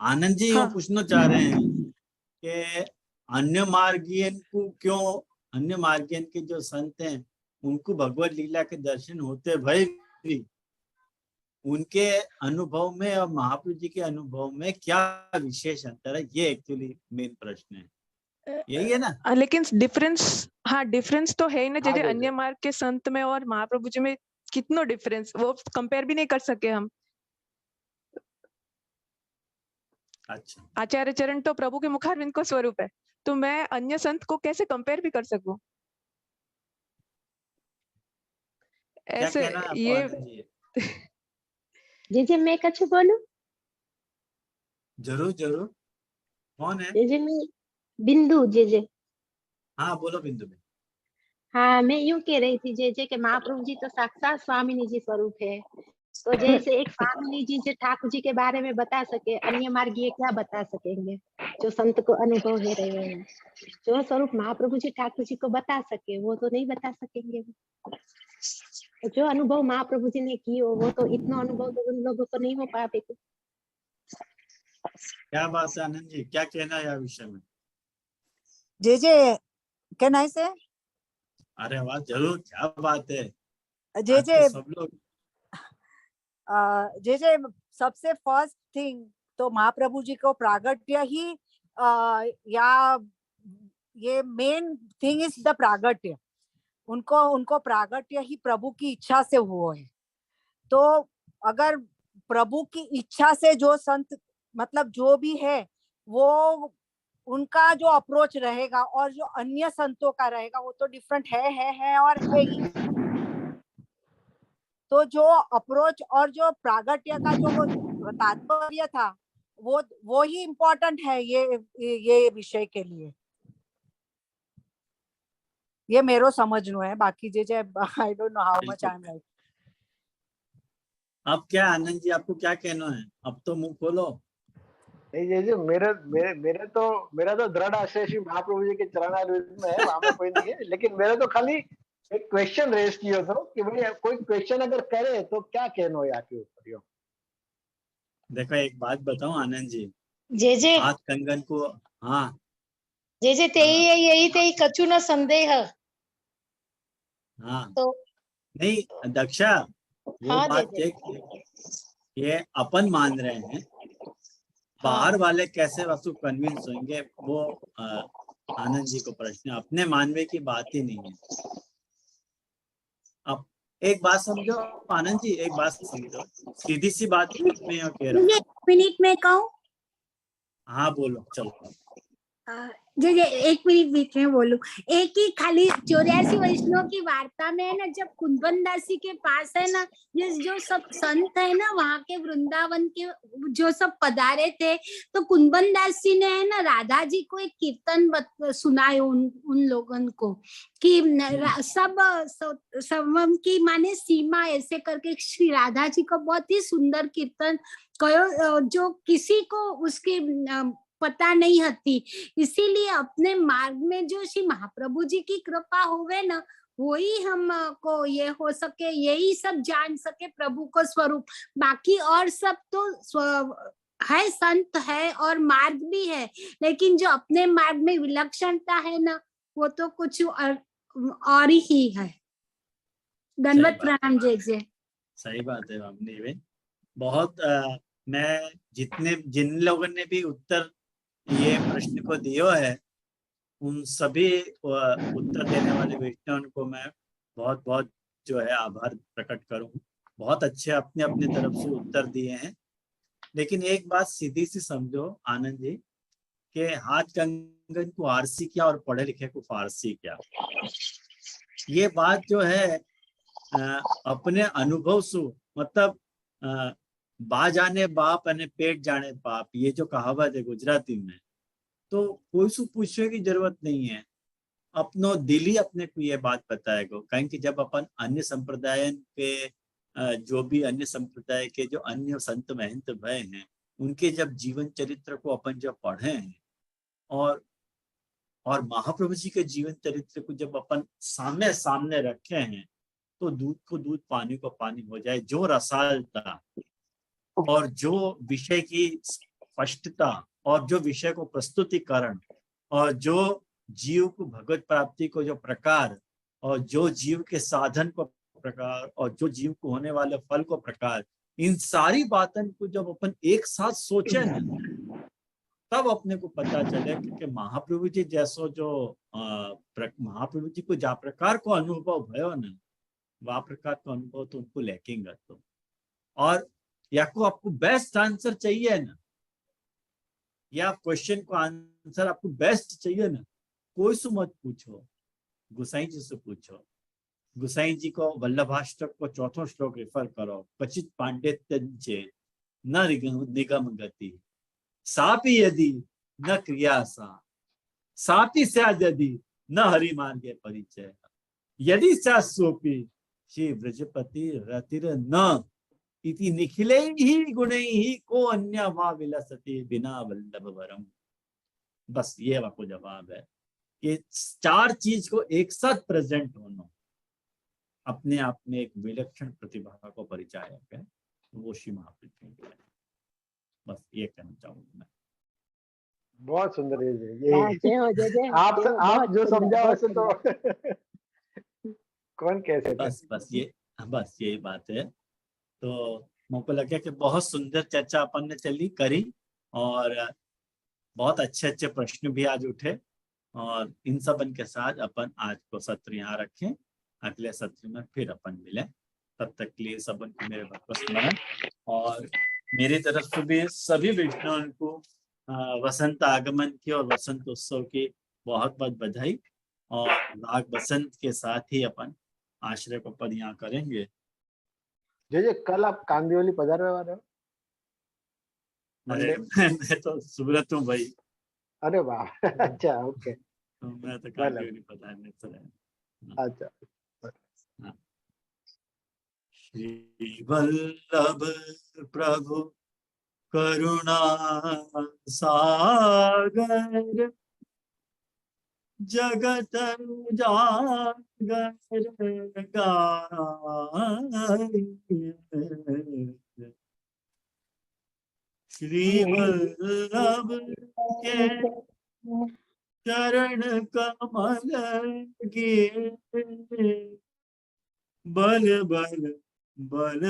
आनंद जी हाँ। वो पूछना चाह रहे हैं कि अन्य मार्गीयन को क्यों, अन्य मार्गीयन के जो संत हैं उनको भगवत लीला के दर्शन होते भय भी उनके अनुभव में और महाप्रभु जी के अनुभव में क्या विशेष अंतर है, ये एक्चुअली मेन प्रश्न है, यही है ना। लेकिन डिफरेंस, हाँ डिफरेंस तो है ही ना, हाँ, जैसे जय अन्य मार्ग के संत में और महाप्रभु जी में कितना डिफरेंस, वो कंपेयर भी नहीं कर सके हम। अच्छा, आचार्य चरण तो प्रभु के मुखारविंद को स्वरूप है, तो मैं अन्य संत को कैसे कंपेयर भी कर सकूं? क्या ऐसे कहना है आपको ये आनंद जी? जे मैं कछु बोलूं? जरूर जरूर, कौन है? जे मैं बिंदु जे। हाँ बोलो बिंदु में। हाँ, मैं यूं कह रही थी जे के महाप्रभु जी तो साक्षात स्वामिनी जी स्वरूप है। तो जैसे एक स्वामिनी जी जो ठाकुर जी के बारे में बता सके, अन्य मार्गीय क्या बता सकेंगे जो संत को अनुभव है रहे हैं? जो स्वरूप महाप्रभु जी ठाकुर जी को बता सके वो तो नहीं बता सकेंगे। जो अनुभव महाप्रभु जी ने की हो वो तो इतना अनुभव तो उन लोगों को नहीं हो पाएगा। क्या बात है आनंद जी, क्या कहना है विषय में? जे कैन आई से? अरे वाह, जरूर, क्या बात है। जे आज तो सब लोग जे सबसे फर्स्ट थिंग तो महाप्रभु जी को प्रागट्य ही या ये मेन थिंग इज द प्रागट्य, उनको प्रागट्य ही प्रभु की इच्छा से हुआ है। तो अगर प्रभु की इच्छा से जो संत मतलब जो भी है वो उनका जो अप्रोच रहेगा और जो अन्य संतों का रहेगा वो तो डिफरेंट है और है ही। तो जो अप्रोच और जो प्रागट्य का जो तात्पर्य था वो ही इम्पोर्टेंट है ये विषय के लिए। ये मेरो समझनो है, बाकी जे I don't know how much I am right. अब क्या आनंद जी आपको क्या कहना है? अब तो मुंह खोलो। नहीं जी, मेरा तो दृढ़ आशय श्री महाप्रभु जी के चरणारविंद में है, वहां में कोई नहीं है। लेकिन मेरे तो खाली एक क्वेश्चन रेज किया था कि भाई कोई क्वेश्चन अगर करे तो क्या कहना है आपके ऊपर? यो देखो एक बात बताऊं आनंद जी, जे हाथ कंगन को, हाँ जे ते यही ते कछु न संदेह। हाँ तो नहीं दक्षा, वो हाँ बात जे ये अपन मान रहे हैं, बाहर वाले कैसे वस्तु कन्विंस होंगे वो आनंद जी को प्रश्न, अपने मानवे की बात ही नहीं है। अब एक बात समझो आनंद जी, एक बात समझो, सीधी सी बात मैं कह रहा हूँ। मिनट में कहूँ? हाँ बोलो, चलो। जे एक मिनट बीच में बोलूं। एक ही खाली 84 वैष्णव की वार्ता में है ना, जब कुंदन दासी के पास है ना ये जो सब संत है ना वहाँ के वृंदावन के जो सब पधारे थे, तो कुंदन दास जी ने है ना राधा जी को एक कीर्तन सुनाए उन लोगों को कि सब की माने सीमा ऐसे करके श्री राधा जी का बहुत ही सुंदर कीर्तन कयो जो किसी को उसके पता नहीं होती। इसीलिए अपने मार्ग में जो श्री महाप्रभु जी की कृपा होवे ना वही हमको ये हो सके, यही सब जान सके प्रभु को स्वरूप। बाकी और सब तो है, संत है और मार्ग भी है, लेकिन जो अपने मार्ग में विलक्षणता है ना वो तो कुछ और ही है। धन्यवाद, प्रणाम जय। सही बात है आपने, बहुत मैं जिन लोगों ने भी उत्तर ये प्रश्न को दियो है उन सभी उत्तर देने वाले वैष्णव को मैं बहुत बहुत जो है आभार प्रकट करूं। बहुत अच्छे अपने अपने तरफ से उत्तर दिए हैं। लेकिन एक बात सीधी सी समझो आनंद जी के हाथ कंगन को आरसी क्या और पढ़े लिखे को फारसी क्या, ये बात जो है अपने अनुभव से मतलब बा जाने बाप अने पेट जाने बाप, ये जो कहावत है गुजराती में, तो कोई से पूछने की जरूरत नहीं है, अपनो दिल ही अपने को ये बात बताएगा। कहीं कि जब अपन अन्य संप्रदाय के जो भी अन्य संप्रदाय के जो अन्य संत महंत भय हैं उनके जब जीवन चरित्र को अपन जब पढ़े हैं और महाप्रभु जी के जीवन चरित्र को जब अपन सामने सामने रखे हैं तो दूध को दूध, पानी को पानी हो जाए। जो रसालता और जो विषय की स्पष्टता और जो विषय को प्रस्तुतिकरण और जो जीव को भगवत प्राप्ति को जो प्रकार और जो जीव के साधन को प्रकार और जो जीव को होने वाले फल को प्रकार, इन सारी बातों को जब अपन एक साथ सोचे ना, तब अपने को पता चले कि महाप्रभु जी जैसो जो महाप्रभु जी को जा प्रकार को अनुभव भयो ना, वह प्रकार का अनुभव तो उनको लेकेंगे। तो और या को आपको बेस्ट आंसर चाहिए ना, या क्वेश्चन को आंसर आपको बेस्ट चाहिए ना, कोई से मत पूछो, गुसाई जी से पूछो। गुसाई जी को वल्लभाष्टक को 4वां श्लोक रेफर करो। क्वचित पांडित्य न निगम गति, सापि यदि न क्रिया सापि स्याद् यदि न हरि मार्गे परिचय, यदि स्यात्सोपि श्री ब्रजपति रतिर न इति निखिलैहि गुणैहि को अन्य वा विलसति बिना वल्लभ वरम। बस ये आपको जवाब है कि 4 चीज को एक साथ प्रेजेंट होना अपने आप में एक विलक्षण प्रतिभा को परिचायक है, वो श्री महाप्रभु है। बस ये कहना चाहूंगा मैं। बहुत सुंदर है ये आप जो समझा वैसे तो कौन कैसे बस यही बात है। तो मुझको लगा कि बहुत सुंदर चर्चा अपन ने करी और बहुत अच्छे अच्छे प्रश्न भी आज उठे, और इन सबन के साथ अपन आज को सत्र यहाँ रखें। अगले सत्र में फिर अपन मिले, तब तक के लिए सबन को मेरे भगवत स्मरण और मेरी तरफ से भी सभी वैष्णवों को वसंत आगमन की और वसंत उत्सव की बहुत बहुत बधाई। और राग बसंत के साथ ही अपन आश्रय को पद यहाँ करेंगे। जय कल आप कांदिवली पधारने वाले हो? मैं तो सुब्रत हूँ भाई। अरे वाह अच्छा ओके। तो मैं तो कांदिवली पधारने चला। अच्छा श्री वल्लभ प्रभु करुणा सागर, जगत उजागर गाय। श्री वल्लभ के चरण कमल गे, बल बल बल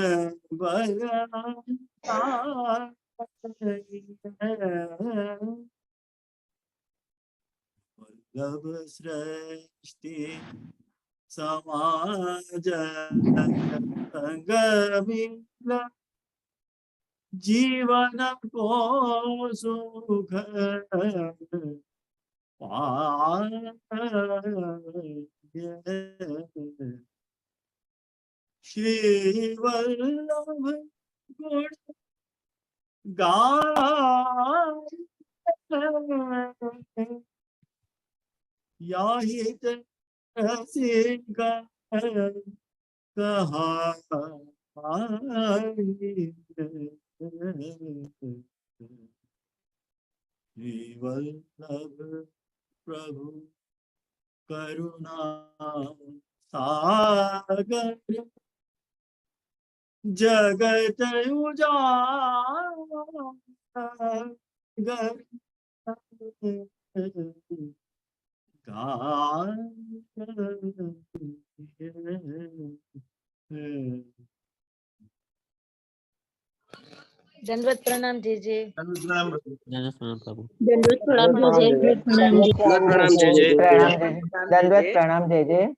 बल वल्लभ सृष्टि समाज संगमिल, जीवन को सुख पाए। श्री वल्लभ गुण गाय, याहित रसिक कहा। श्री वल्लभ प्रभु करुणा सागर, जगत उजागर दंडवत प्रणाम जय जय। प्रणाम प्रभु। दंडवत प्रणाम जय जय। दंडवत प्रणाम जय जय।